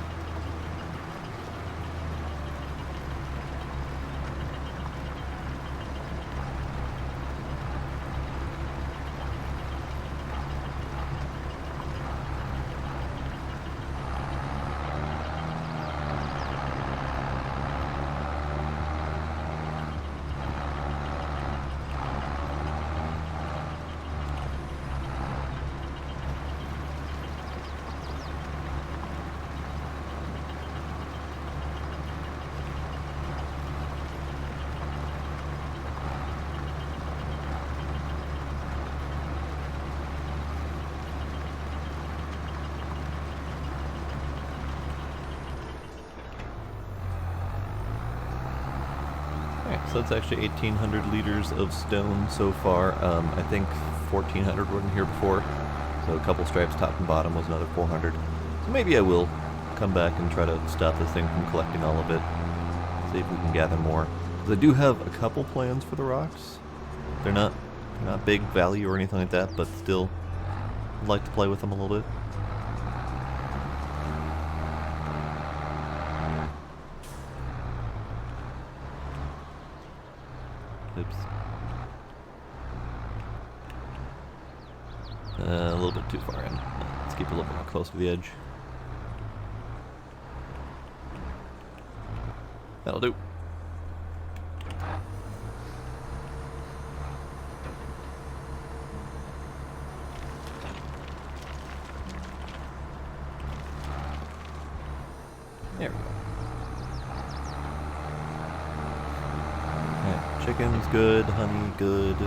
So that's actually 1,800 liters of stone so far. I think 1,400 were in here before. So a couple stripes top and bottom was another 400. So maybe I will come back and try to stop this thing from collecting all of it. See if we can gather more. Because I do have a couple plans for the rocks. They're not big value or anything like that, but still I'd like to play with them a little bit. Oops. A little bit too far in. Let's keep a little bit more close to the edge. That'll do. There we go. Alright, chicken's good, honey good.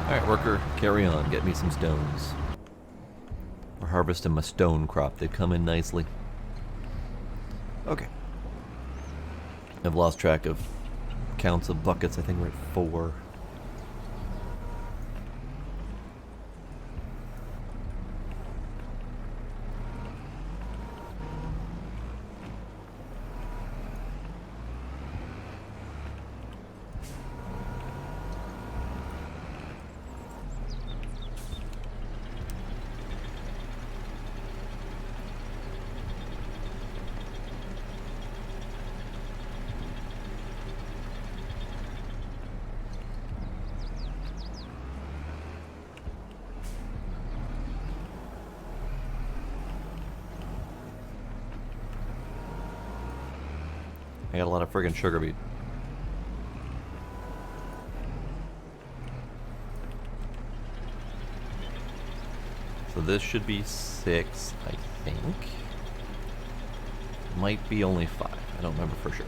Alright, worker, carry on. Get me some stones. We're harvesting my stone crop. They've come in nicely. Okay. I've lost track of counts of buckets. I think we're at 4. I got a lot of friggin' sugar beet. So this should be 6, I think. Might be only 5. I don't remember for sure.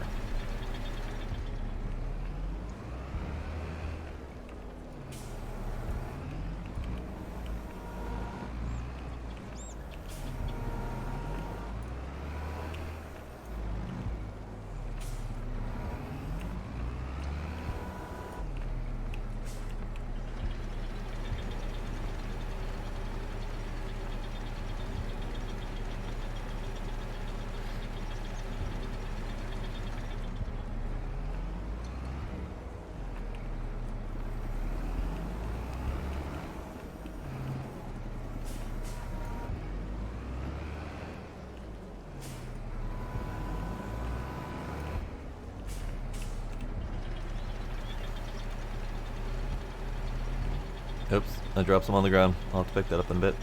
Oops, I dropped some on the ground. I'll have to pick that up in a bit.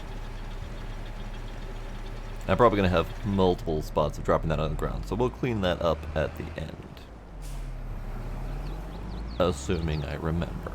I'm probably going to have multiple spots of dropping that on the ground, so we'll clean that up at the end. Assuming I remember.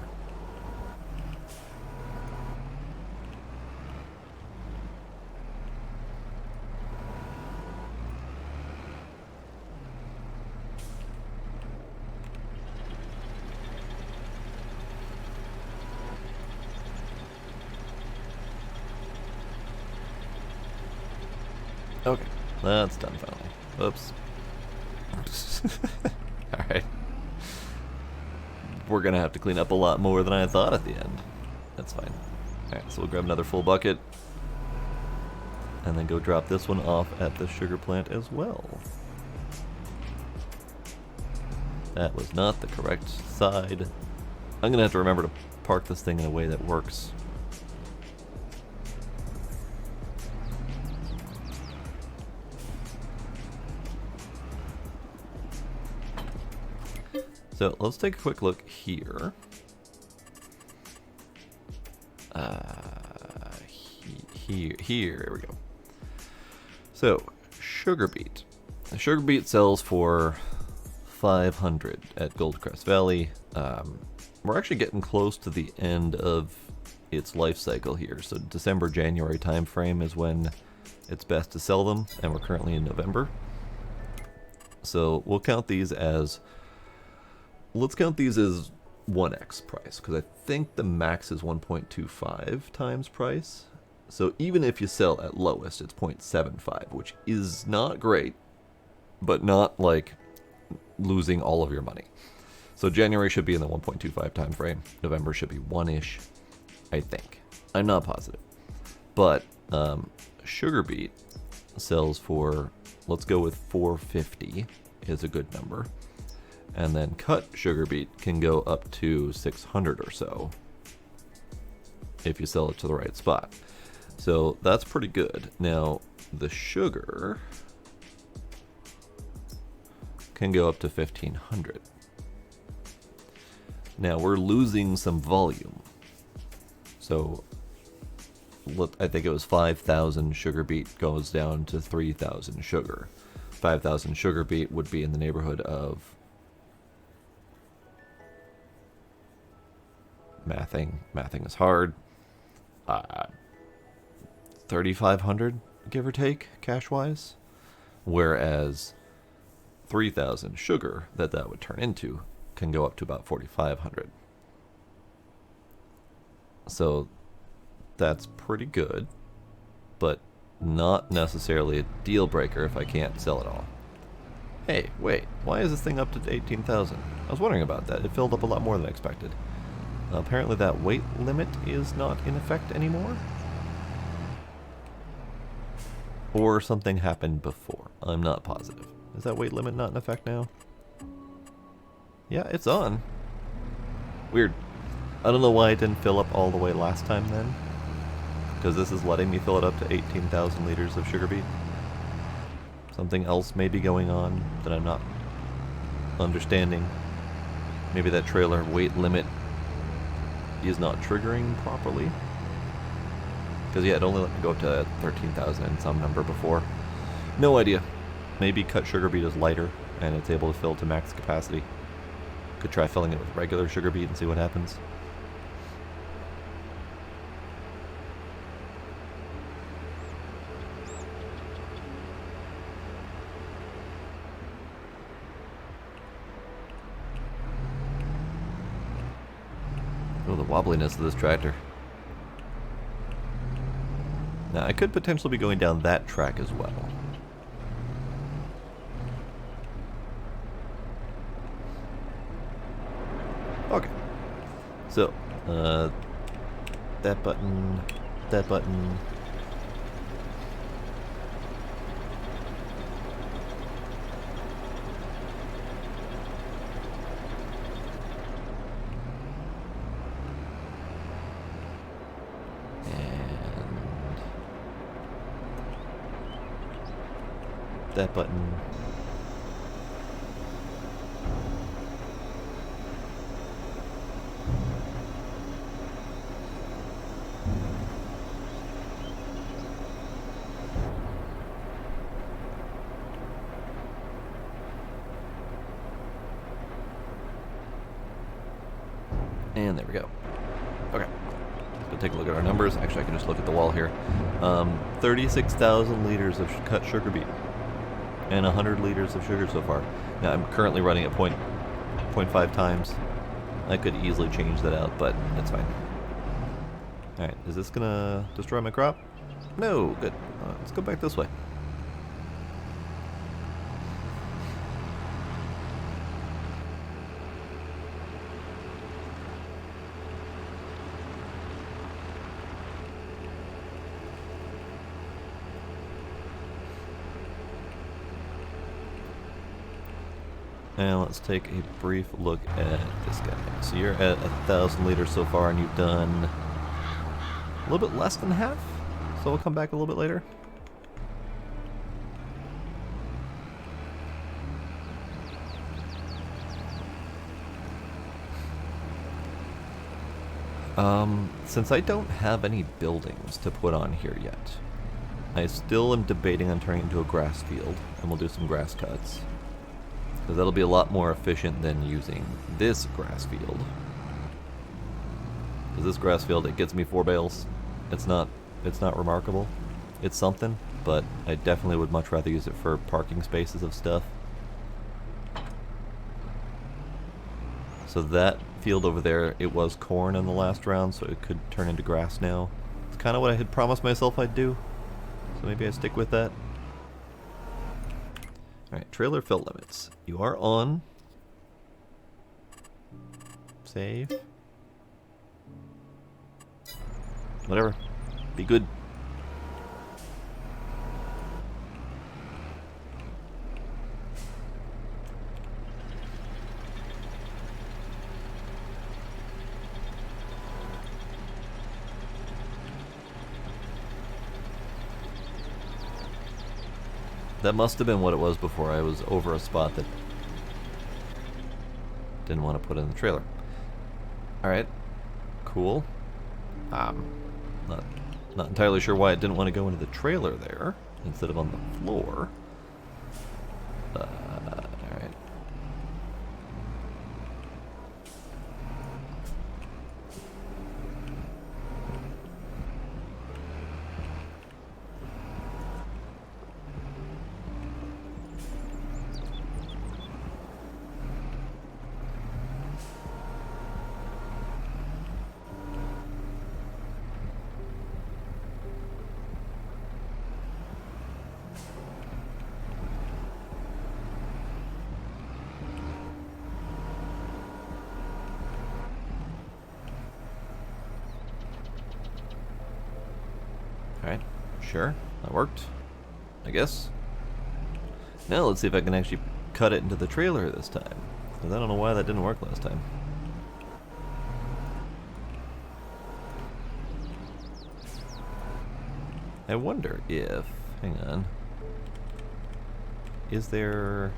Okay, that's done finally. Oops. Alright. We're gonna have to clean up a lot more than I thought at the end. That's fine. Alright, so we'll grab another full bucket. And then go drop this one off at the sugar plant as well. That was not the correct side. I'm gonna have to remember to park this thing in a way that works. So let's take a quick look here. Here we go. So, sugar beet. The sugar beet sells for 500 at Goldcrest Valley. We're actually getting close to the end of its life cycle here. So December, January time frame is when it's best to sell them, and we're currently in November. So we'll count these as... Let's count these as 1x price, because I think the max is 1.25 times price. So even if you sell at lowest, it's 0.75, which is not great, but not like losing all of your money. So January should be in the 1.25 time frame. November should be 1-ish, I think. I'm not positive. But sugar beet sells for, let's go with 450 is a good number. And then cut sugar beet can go up to 600 or so if you sell it to the right spot. So that's pretty good. Now, the sugar can go up to 1500. Now, we're losing some volume. So, I think it was 5,000 sugar beet goes down to 3,000 sugar. 5,000 sugar beet would be in the neighborhood of... Mathing is hard. 3,500, give or take, cash-wise. Whereas 3,000 sugar that would turn into can go up to about 4,500. So that's pretty good, but not necessarily a deal breaker if I can't sell it all. Hey, wait, why is this thing up to 18,000? I was wondering about that. It filled up a lot more than I expected. Apparently that weight limit is not in effect anymore. Or something happened before. I'm not positive. Is that weight limit not in effect now? Yeah, it's on. Weird. I don't know why it didn't fill up all the way last time then. Because this is letting me fill it up to 18,000 liters of sugar beet. Something else may be going on that I'm not understanding. Maybe that trailer weight limit is not triggering properly. Because yeah, it only let me go up to 13,000 and some number before. No idea. Maybe cut sugar beet is lighter and it's able to fill to max capacity. Could try filling it with regular sugar beet and see what happens. Oh, the wobbliness of this tractor. Now, I could potentially be going down that track as well. Okay. So, that button, that button. That button. And there we go. Okay. Let's take a look at our numbers. Actually, I can just look at the wall here. 36,000 liters of cut sugar beet. And 100 liters of sugar so far. Now, I'm currently running at 0.5 times. I could easily change that out, but that's fine. Alright, is this gonna destroy my crop? No, good. Let's go back this way. And let's take a brief look at this guy. So you're at 1,000 liters so far, and you've done a little bit less than half. So we'll come back a little bit later. Since I don't have any buildings to put on here yet, I still am debating on turning it into a grass field, and we'll do some grass cuts. Because that'll be a lot more efficient than using this grass field. Because this grass field, it gets me 4 bales. It's not remarkable. It's something, but I definitely would much rather use it for parking spaces of stuff. So that field over there, it was corn in the last round, so it could turn into grass now. It's kind of what I had promised myself I'd do. So maybe I stick with that. Alright, trailer fill limits. You are on. Save. Whatever. Be good. That must have been what it was before I was over a spot that didn't want to put in the trailer. Alright. Cool. Not entirely sure why it didn't want to go into the trailer there instead of on the floor. Alright. Alright, sure, that worked, I guess. Now let's see if I can actually cut it into the trailer this time, because I don't know why that didn't work last time. I wonder if, hang on, is there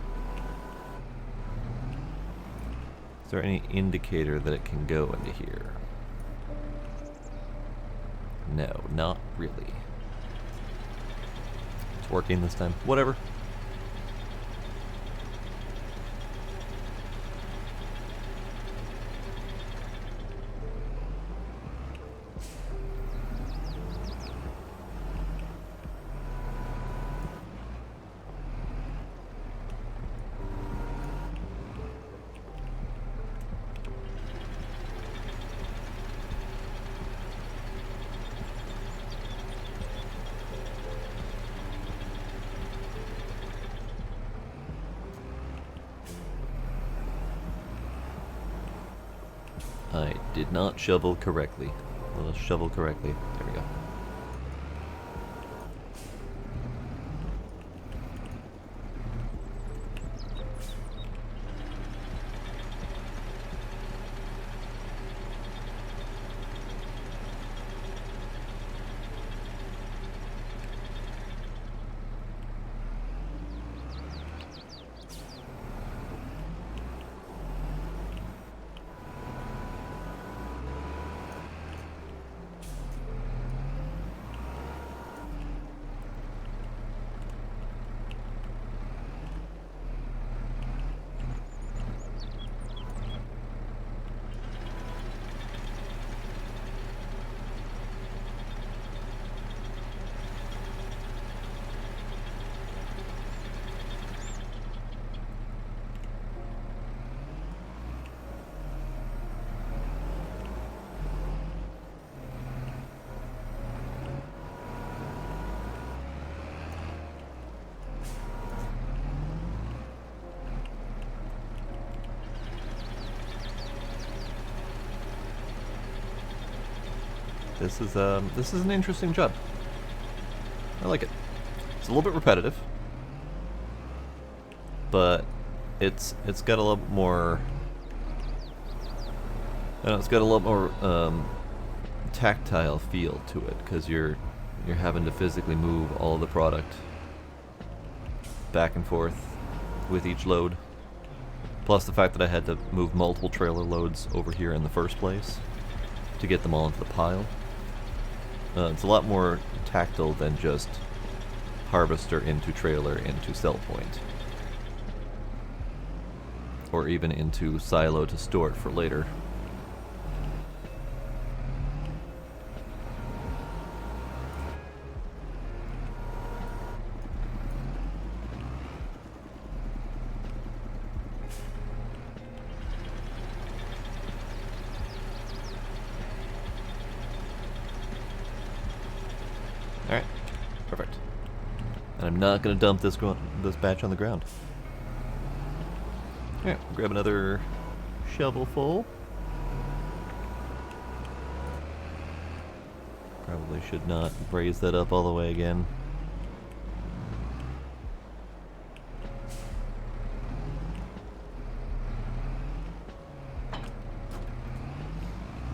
any indicator that it can go into here? No, not really. It's working this time. Whatever. I did not shovel correctly. Let's shovel correctly. There we go. This is an interesting job. I like it. It's a little bit repetitive, but it's got a lot more. I don't know, it's got a lot more tactile feel to it because you're having to physically move all the product back and forth with each load. Plus the fact that I had to move multiple trailer loads over here in the first place to get them all into the pile. It's a lot more tactile than just harvester into trailer into sell point. Or even into silo to store it for later. Alright, perfect. And I'm not going to dump this batch on the ground. Alright, grab another shovel full. Probably should not raise that up all the way again.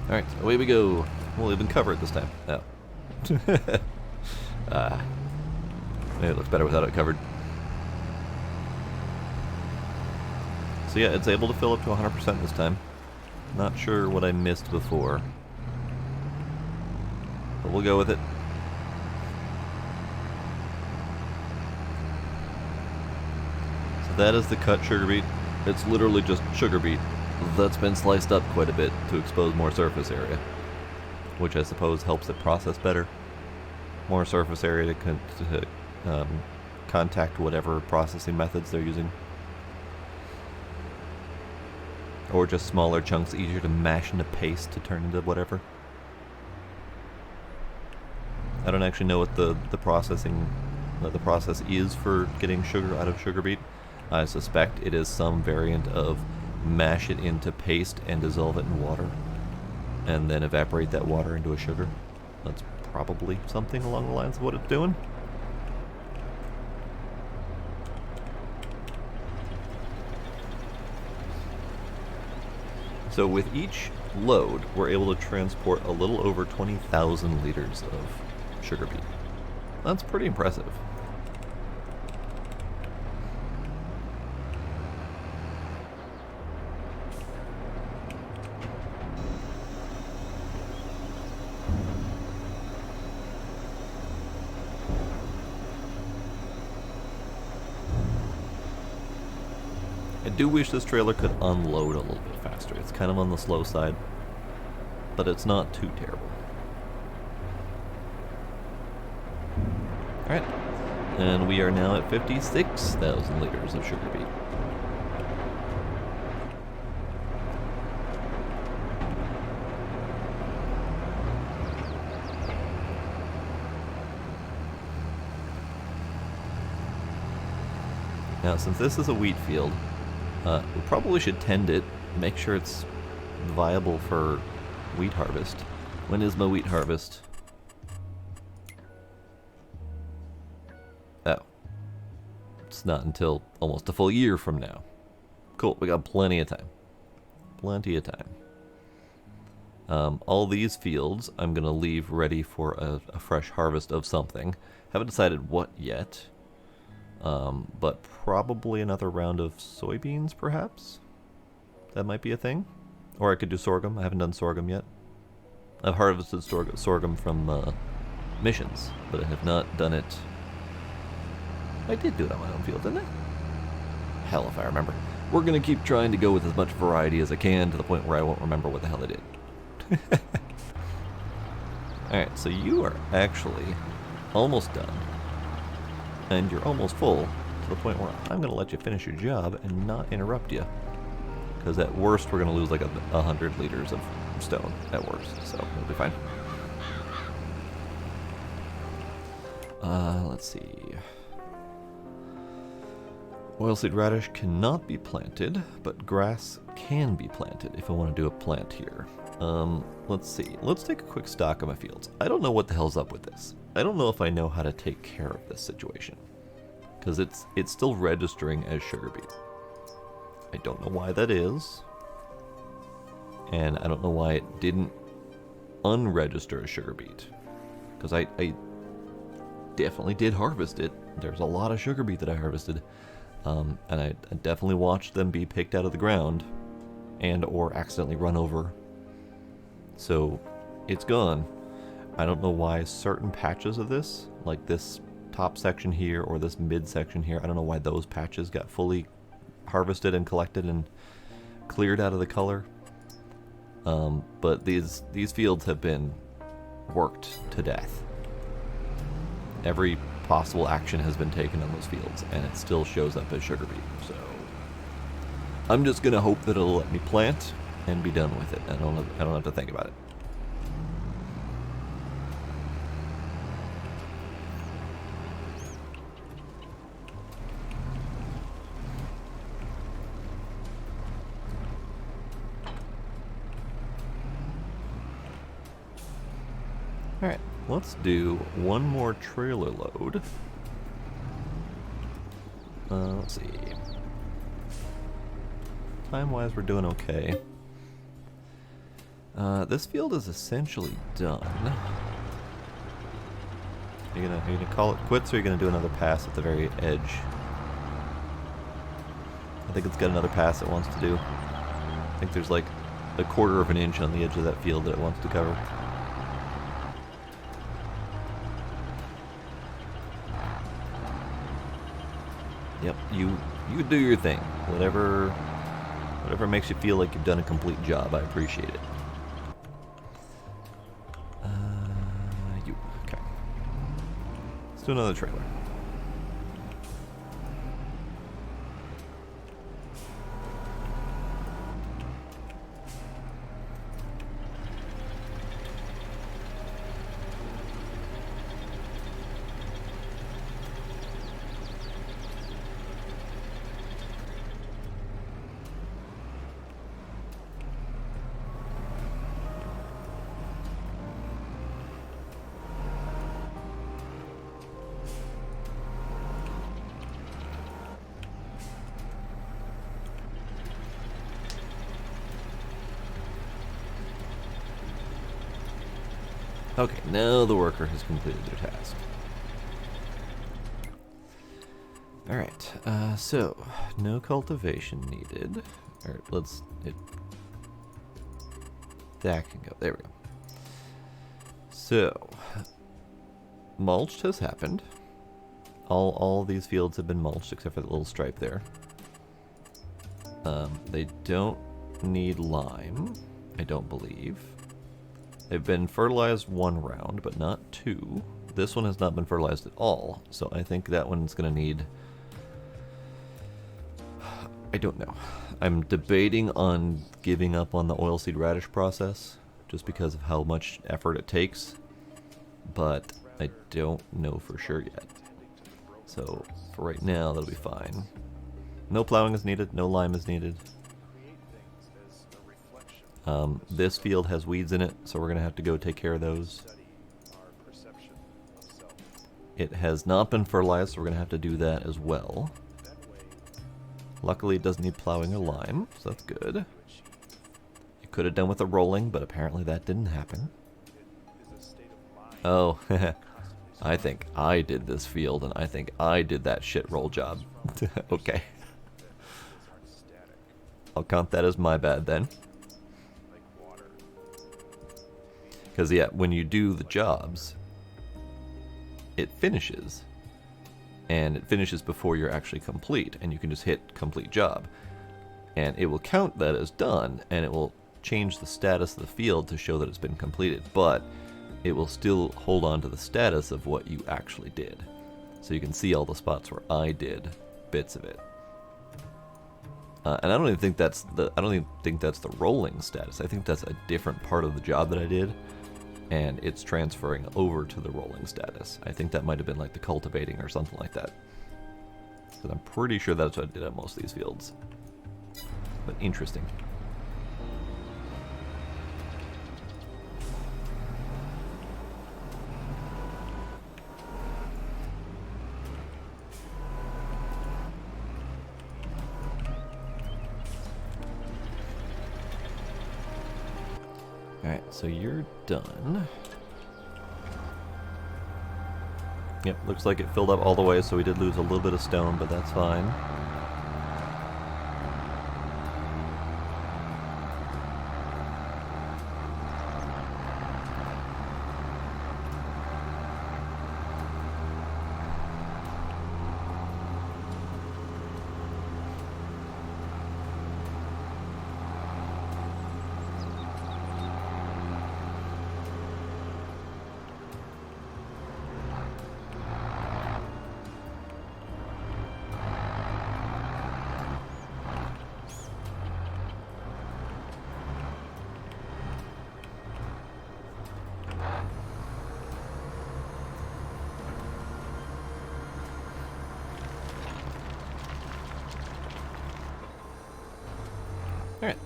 Alright, away we go. We'll even cover it this time. Oh. Maybe it looks better without it covered. So yeah, it's able to fill up to 100% this time. Not sure what I missed before, but we'll go with it. So that is the cut sugar beet. It's literally just sugar beet that's been sliced up quite a bit to expose more surface area, which I suppose helps it process better. More surface area to contact whatever processing methods they're using. Or just smaller chunks, easier to mash into paste to turn into whatever. I don't actually know what the process is for getting sugar out of sugar beet. I suspect it is some variant of mash it into paste and dissolve it in water, and then evaporate that water into a sugar. That's probably something along the lines of what it's doing. So with each load, we're able to transport a little over 20,000 liters of sugar beet. That's pretty impressive. I do wish this trailer could unload a little bit faster. It's kind of on the slow side, but it's not too terrible. Alright, and we are now at 56,000 liters of sugar beet. Now, since this is a wheat field, we probably should tend it, make sure it's viable for wheat harvest. When is my wheat harvest? Oh. It's not until almost a full year from now. Cool, we got plenty of time. Plenty of time. All these fields I'm going to leave ready for a fresh harvest of something. Haven't decided what yet. But probably another round of soybeans, perhaps? That might be a thing. Or I could do sorghum. I haven't done sorghum yet. I've harvested sorghum from missions, but I have not done it. I did do it on my own field, didn't I? Hell if I remember. We're going to keep trying to go with as much variety as I can to the point where I won't remember what the hell I did. Alright, so you are actually almost done. And you're almost full to the point where I'm going to let you finish your job and not interrupt you. Because at worst, we're going to lose like 100 liters of stone at worst, so it'll be fine. Let's see. Oilseed radish cannot be planted, but grass can be planted if I want to do a plant here. Let's see. Let's take a quick stock of my fields. I don't know what the hell's up with this. I don't know if I know how to take care of this situation. Because it's still registering as sugar beet. I don't know why that is. And I don't know why it didn't unregister as sugar beet. Because I definitely did harvest it. There's a lot of sugar beet that I harvested. And I definitely watched them be picked out of the ground and or accidentally run over. So it's gone. I don't know why certain patches of this, like this top section here or this mid section here, I don't know why those patches got fully harvested and collected and cleared out of the color. But these fields have been worked to death. Every possible action has been taken on those fields, and it still shows up as sugar beet. So I'm just gonna hope that it'll let me plant and be done with it. I don't have to think about it. Alright, let's do one more trailer load. Let's see. Time-wise, we're doing okay. This field is essentially done. Are you gonna call it quits, or are you gonna do another pass at the very edge? I think it's got another pass it wants to do. I think there's like a quarter of an inch on the edge of that field that it wants to cover. Yep, you do your thing. Whatever makes you feel like you've done a complete job, I appreciate it. Okay. Let's do another trailer. Okay, now the worker has completed their task. Alright, so, no cultivation needed. Alright, that can go, there we go. So, mulched has happened. All these fields have been mulched except for the little stripe there. They don't need lime, I don't believe. They've been fertilized one round, but not two. This one has not been fertilized at all, so I think that one's going to need... I don't know. I'm debating on giving up on the oilseed radish process, just because of how much effort it takes, but I don't know for sure yet. So, for right now, that'll be fine. No plowing is needed, no lime is needed. This field has weeds in it, so we're going to have to go take care of those. It has not been fertilized, so we're going to have to do that as well. Luckily, it doesn't need plowing or lime, so that's good. It could have done with a rolling, but apparently that didn't happen. Oh, I think I did this field, and I think I did that shit roll job. Okay. I'll count that as my bad then. Because, yeah, when you do the jobs, it finishes. And it finishes before you're actually complete, and you can just hit complete job. And it will count that as done, and it will change the status of the field to show that it's been completed. But it will still hold on to the status of what you actually did. So you can see all the spots where I did bits of it. And I don't even think that's the rolling status. I think that's a different part of the job that I did, and it's transferring over to the rolling status. I think that might have been like the cultivating or something like that. Because I'm pretty sure that's what I did at most of these fields. But interesting. Alright, so you're done. Yep, looks like it filled up all the way, so we did lose a little bit of stone, but that's fine. Alright.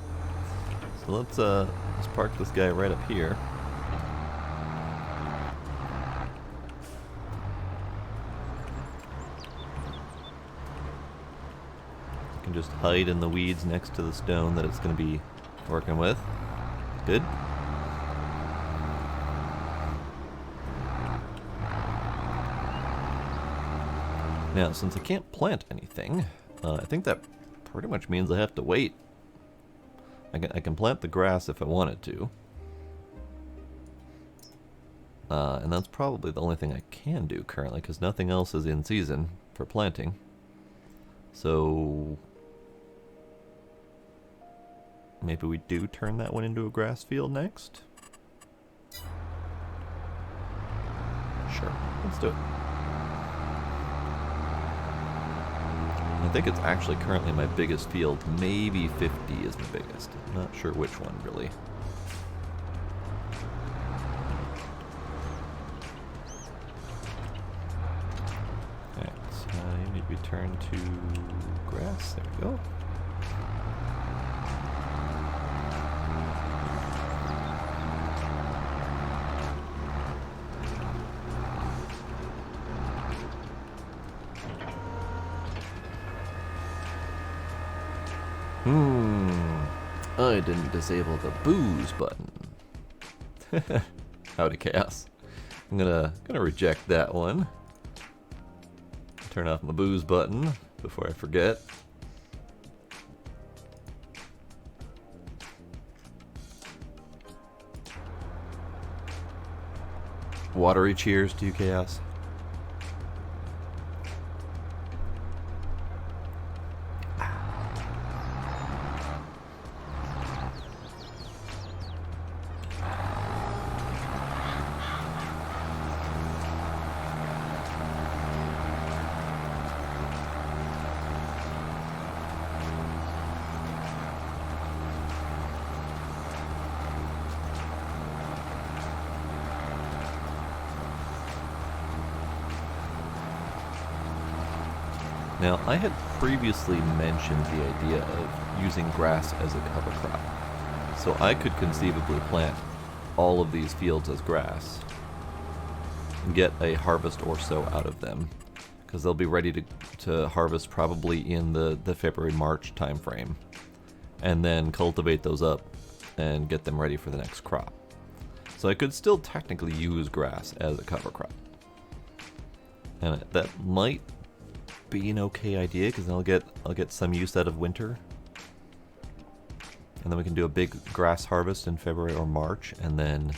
So let's park this guy right up here. You can just hide in the weeds next to the stone that it's going to be working with. Good. Now, since I can't plant anything, I think that pretty much means I have to wait. I can plant the grass if I wanted to. And that's probably the only thing I can do currently, because nothing else is in season for planting. So maybe we do turn that one into a grass field next? Sure, let's do it. I think it's actually currently my biggest field. Maybe 50 is the biggest. I'm not sure which one, really. Alright, so you need to be turned to grass. There we go. I didn't disable the booze button. Howdy, Chaos. I'm gonna reject that one. Turn off my booze button before I forget. Watery cheers to you, Chaos. Now, I had previously mentioned the idea of using grass as a cover crop. So I could conceivably plant all of these fields as grass and get a harvest or so out of them, because they'll be ready to harvest probably in the February-March time frame, and then cultivate those up and get them ready for the next crop. So I could still technically use grass as a cover crop. And that might be an okay idea, because then I'll get some use out of winter. And then we can do a big grass harvest in February or March, and then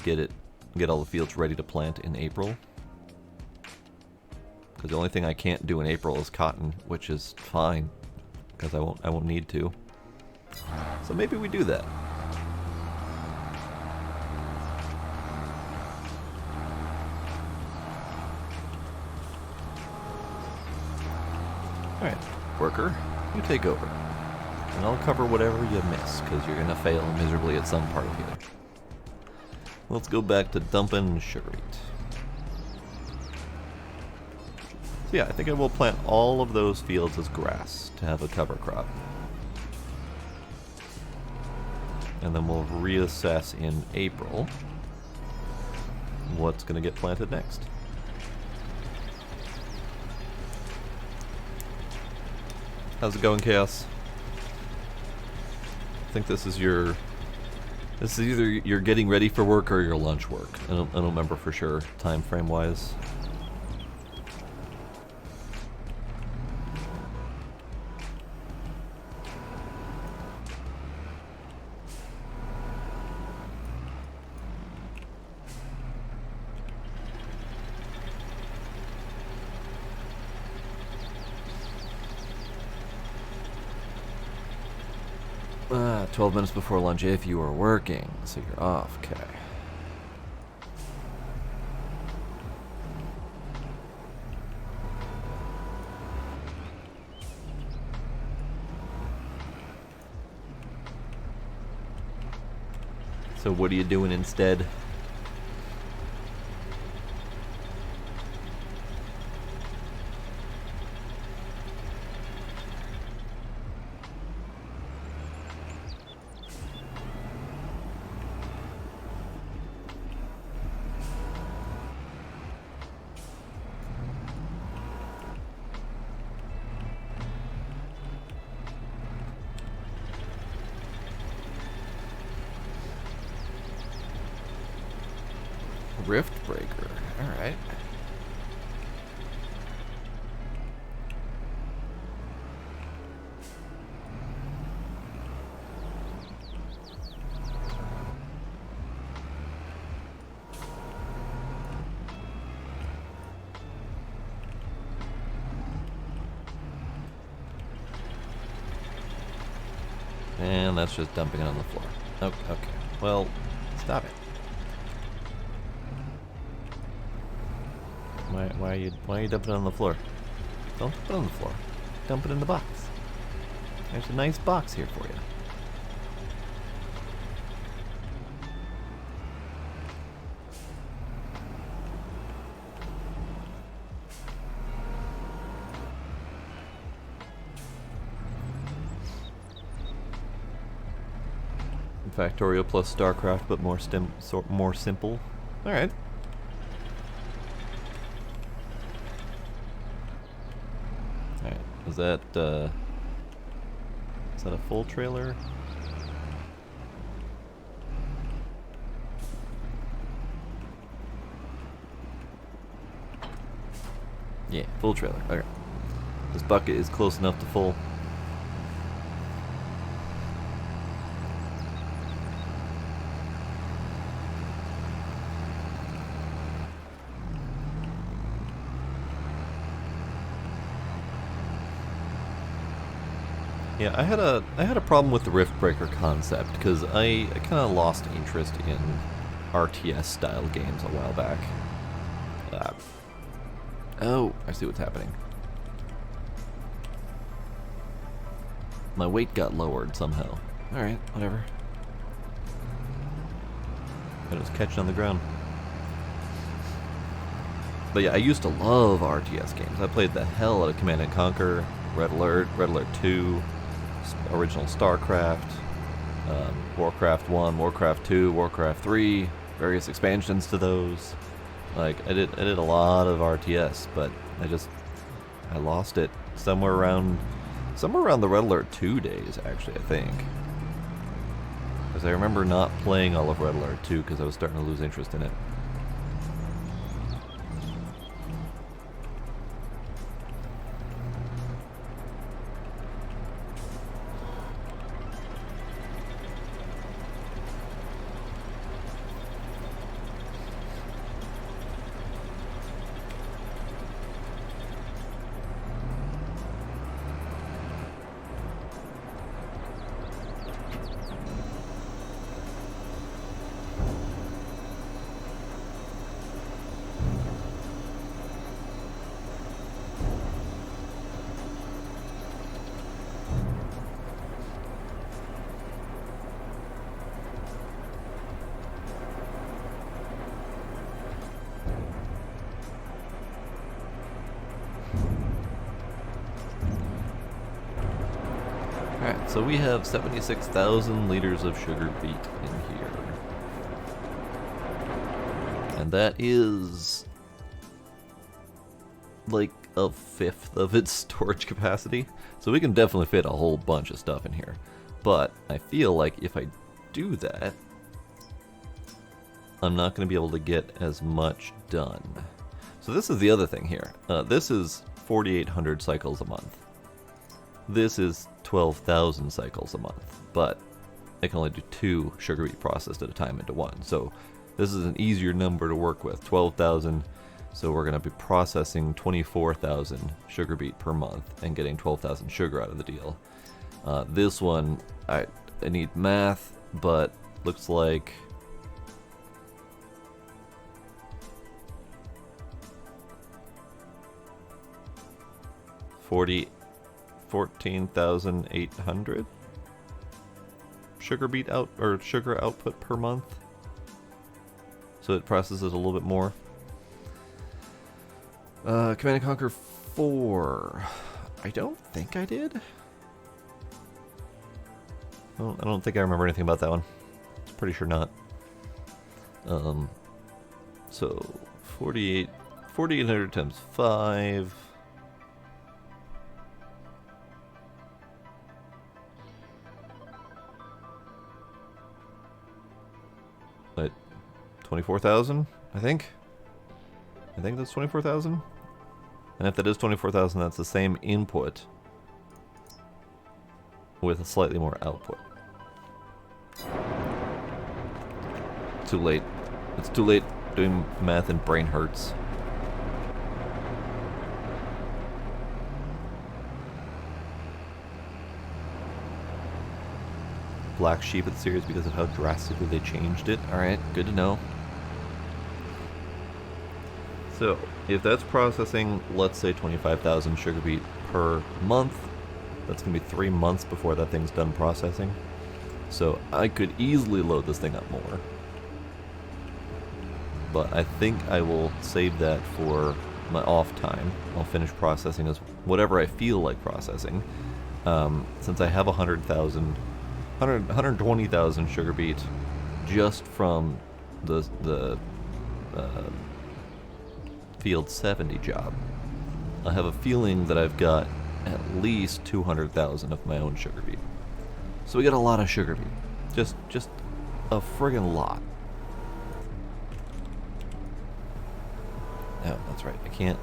get all the fields ready to plant in April. Because the only thing I can't do in April is cotton, which is fine, because I won't need to. So maybe we do that. Alright, worker, you take over. And I'll cover whatever you miss, because you're going to fail miserably at some part of here. Let's go back to dumping sugarite. So yeah, I think I will plant all of those fields as grass to have a cover crop. And then we'll reassess in April what's going to get planted next. How's it going, Chaos? I think this is either you're getting ready for work or your lunch work. I don't remember for sure, time frame wise. Ah, 12 minutes before lunch if you are working, so you're off, okay. So what are you doing instead? Rift breaker. Alright. And that's just dumping it on the floor. Okay, well, stop it. Why are you dumping it on the floor? Don't dump it on the floor. Dump it in the box. There's a nice box here for you. Factorial plus StarCraft, but more simple. All right. All right. Is that a full trailer? Yeah, full trailer. Okay. This bucket is close enough to full. Yeah, I had a problem with the Rift Breaker concept because I kind of lost interest in RTS style games a while back. Oh, I see what's happening. My weight got lowered somehow. Alright, whatever. But it was catching on the ground. But yeah, I used to love RTS games. I played the hell out of Command & Conquer, Red Alert 2, original StarCraft. Warcraft 1, Warcraft 2, Warcraft 3, various expansions to those. Like, I did a lot of RTS, but I lost it somewhere around the Red Alert 2 days, actually, I think. Because I remember not playing all of Red Alert 2 because I was starting to lose interest in it. Alright, so we have 76,000 liters of sugar beet in here. And that is like a fifth of its storage capacity. So we can definitely fit a whole bunch of stuff in here. But I feel like if I do that, I'm not going to be able to get as much done. So this is the other thing here. This is 4,800 cycles a month. This is 12,000 cycles a month, but I can only do 2 sugar beet processed at a time into one. So this is an easier number to work with, 12,000. So we're going to be processing 24,000 sugar beet per month and getting 12,000 sugar out of the deal. This one, I need math, but looks like $14,800 sugar beet sugar output per month. So it processes a little bit more. Command and Conquer 4. I don't think I did. I don't think I remember anything about that one. Pretty sure not. So 4,800 times 5. But 24,000, I think. I think that's 24,000. And if that is 24,000, that's the same input with a slightly more output. Too late. It's too late doing math and brain hurts. Black sheep of the series because of how drastically they changed it. Alright, good to know. So, if that's processing, let's say 25,000 sugar beet per month, that's going to be 3 months before that thing's done processing. So, I could easily load this thing up more. But I think I will save that for my off time. I'll finish processing as whatever I feel like processing. Since I have 120,000 sugar beet just from the Field 70 job. I have a feeling that I've got at least 200,000 of my own sugar beet. So we got a lot of sugar beet. Just a friggin' lot. Oh, that's right. I can't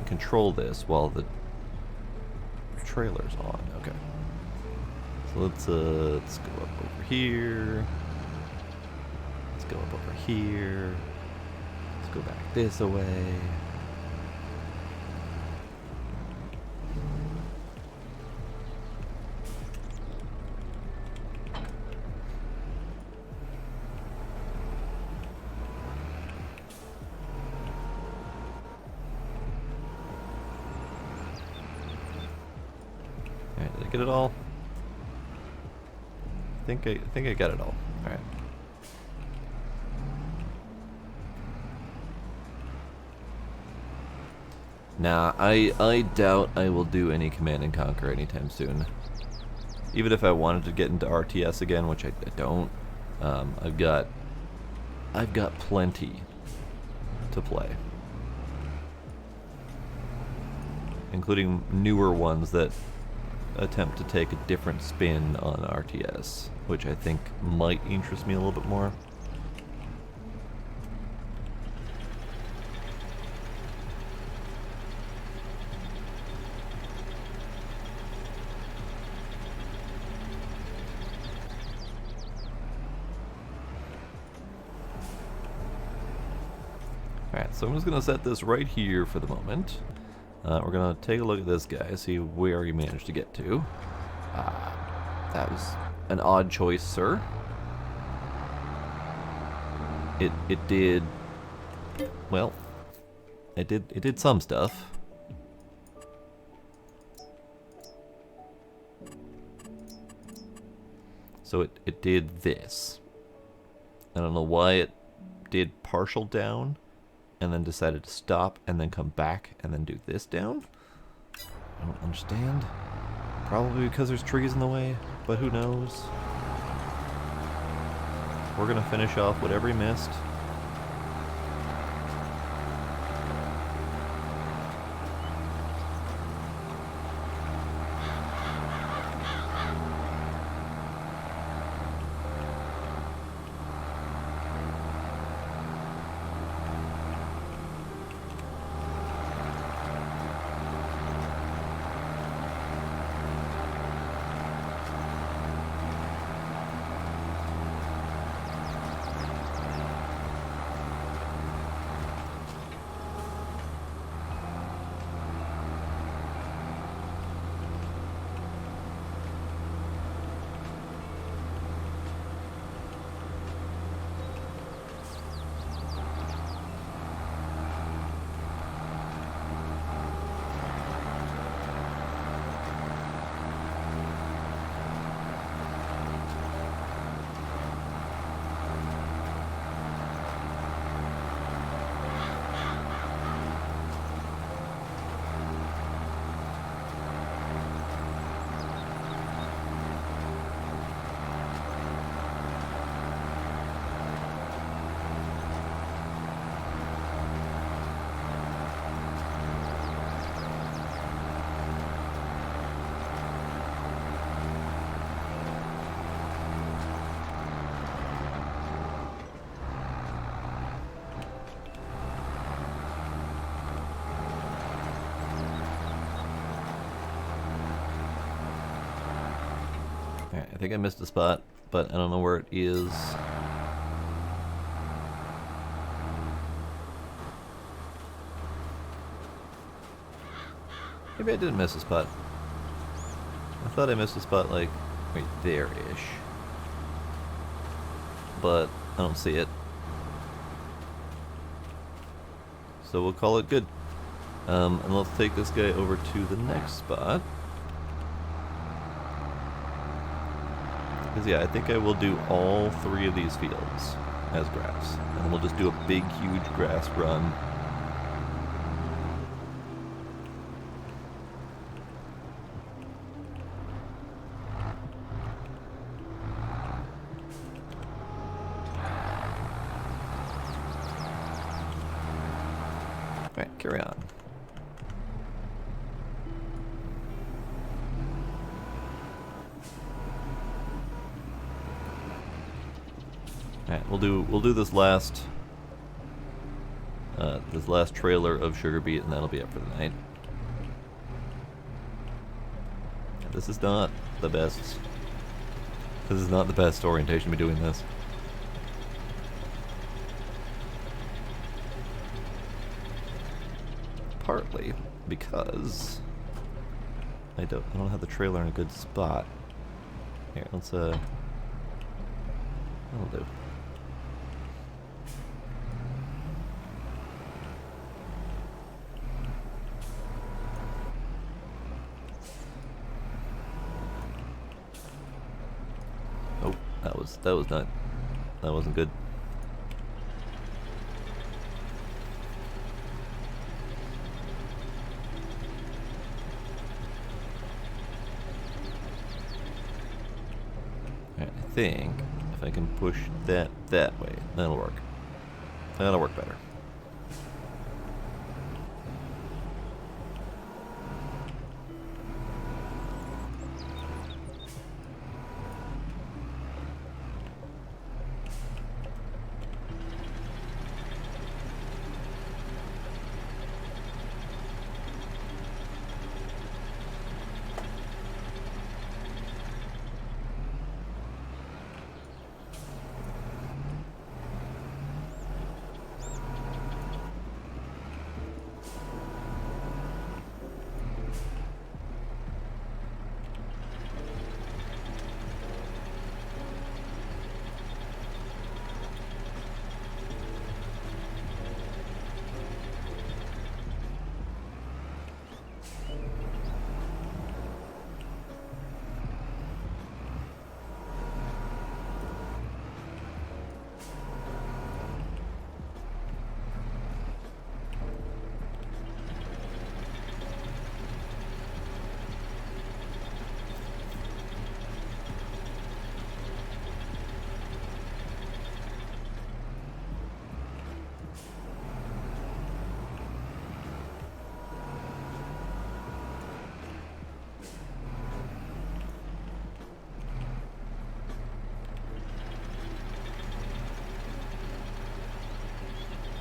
control this while the trailer's on. Okay. So let's go up over here. Let's go up over here. Let's go back this way. Alright, did I get it all? I think I got it all. Alright. Nah, I doubt I will do any Command and Conquer anytime soon. even if I wanted to get into RTS again, which I don't, I've got plenty to play, including newer ones that attempt to take a different spin on RTS, which I think might interest me a little bit more. Alright, so I'm just going to set this right here for the moment. We're going to take a look at this guy, see where he managed to get to. That was an odd choice, sir. It did, well, it did some stuff. So it did this. I don't know why it did partial down, and then decided to stop, and then come back, and then do this down. I don't understand. Probably because there's trees in the way, but who knows? We're gonna finish off whatever he missed. Alright, I think I missed a spot, but I don't know where it is. Maybe I didn't miss a spot. I thought I missed a spot like right there-ish. But I don't see it. So we'll call it good. And let's take this guy over to the next spot. Because yeah, I think I will do all 3 of these fields as grass. And we'll just do a big, huge grass run. Alright, carry on. Alright, we'll do this last trailer of Sugar Beet, and that'll be it for the night. This is not the best. This is not the best orientation to be doing this. Partly because I don't have the trailer in a good spot. Here, let's that'll do. Oh, that wasn't good. think if I can push that way, that'll work. That'll work better.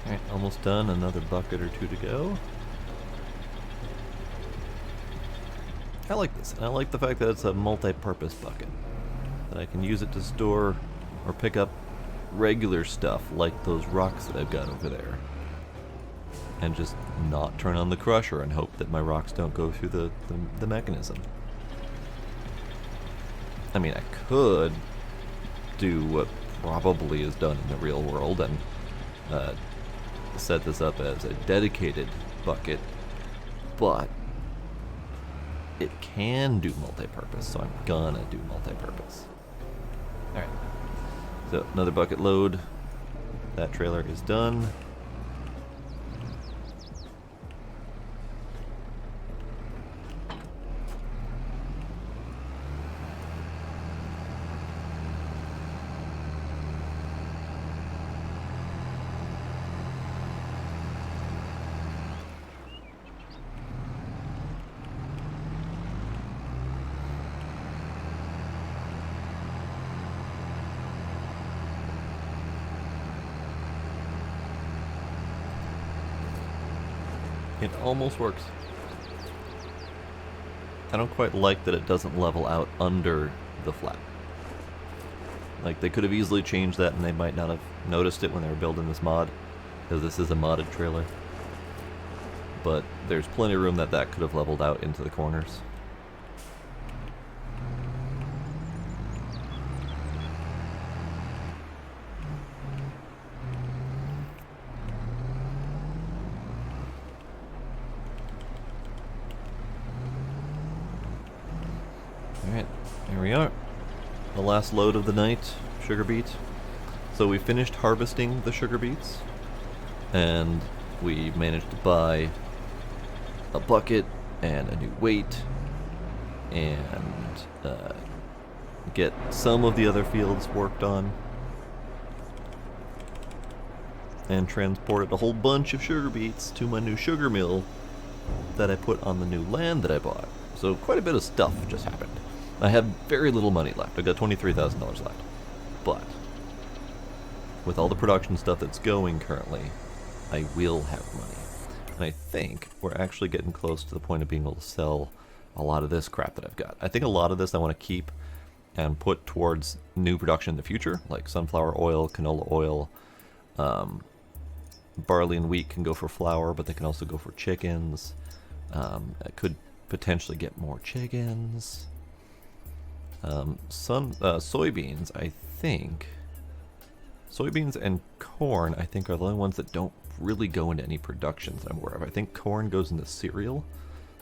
Alright, almost done. Another bucket or two to go. I like this, and I like the fact that it's a multi-purpose bucket. That I can use it to store or pick up regular stuff like those rocks that I've got over there. And just not turn on the crusher and hope that my rocks don't go through the mechanism. I mean, I could do what probably is done in the real world and set this up as a dedicated bucket, but it can do multi-purpose, so I'm gonna do multi-purpose. Alright, so another bucket load. That trailer is done. It almost works. I don't quite like that it doesn't level out under the flap. Like, they could have easily changed that and they might not have noticed it when they were building this mod, because this is a modded trailer. But there's plenty of room that could have leveled out into the corners. Alright, here we are. The last load of the night, sugar beet. So we finished harvesting the sugar beets, and we managed to buy a bucket and a new weight, and get some of the other fields worked on, and transported a whole bunch of sugar beets to my new sugar mill that I put on the new land that I bought. So quite a bit of stuff just happened. I have very little money left. I've got $23,000 left. But with all the production stuff that's going currently, I will have money. And I think we're actually getting close to the point of being able to sell a lot of this crap that I've got. I think a lot of this I want to keep and put towards new production in the future, like sunflower oil, canola oil. Barley and wheat can go for flour, but they can also go for chickens. I could potentially get more chickens. Soybeans, I think. Soybeans and corn, I think, are the only ones that don't really go into any production that I'm aware of. I think corn goes into cereal,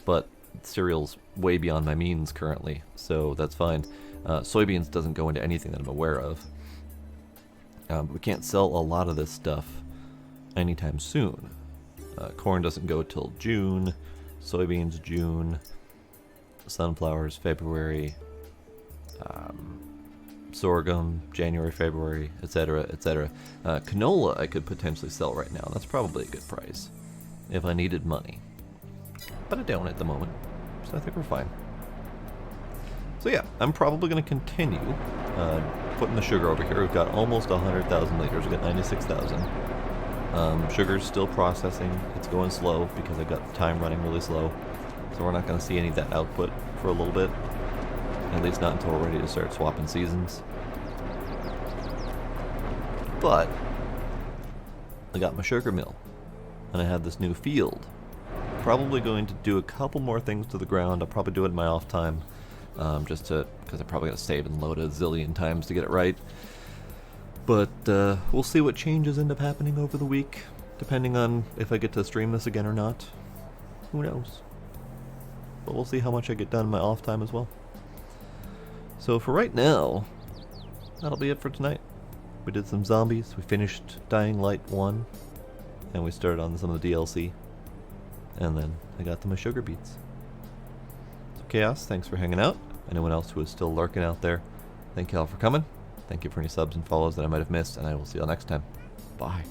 but cereal's way beyond my means currently, so that's fine. Soybeans doesn't go into anything that I'm aware of. We can't sell a lot of this stuff anytime soon. Corn doesn't go till June, soybeans June, sunflowers February, sorghum, January, February, etc., etc. Canola I could potentially sell right now. That's probably a good price if I needed money. But I don't at the moment, so I think we're fine. So yeah, I'm probably going to continue putting the sugar over here. We've got almost 100,000 liters. We've got 96,000. Sugar's still processing. It's going slow because I got the time running really slow. So we're not going to see any of that output for a little bit. At least not until we're ready to start swapping seasons. But I got my sugar mill. And I have this new field. Probably going to do a couple more things to the ground. I'll probably do it in my off time. Just because I probably got to save and load a zillion times to get it right. But we'll see what changes end up happening over the week, depending on if I get to stream this again or not. Who knows? But we'll see how much I get done in my off time as well. So for right now, that'll be it for tonight. We did some zombies, we finished Dying Light 1, and we started on some of the DLC. And then I got to my sugar beets. So Chaos, thanks for hanging out. Anyone else who is still lurking out there, thank you all for coming. Thank you for any subs and follows that I might have missed, and I will see you all next time. Bye.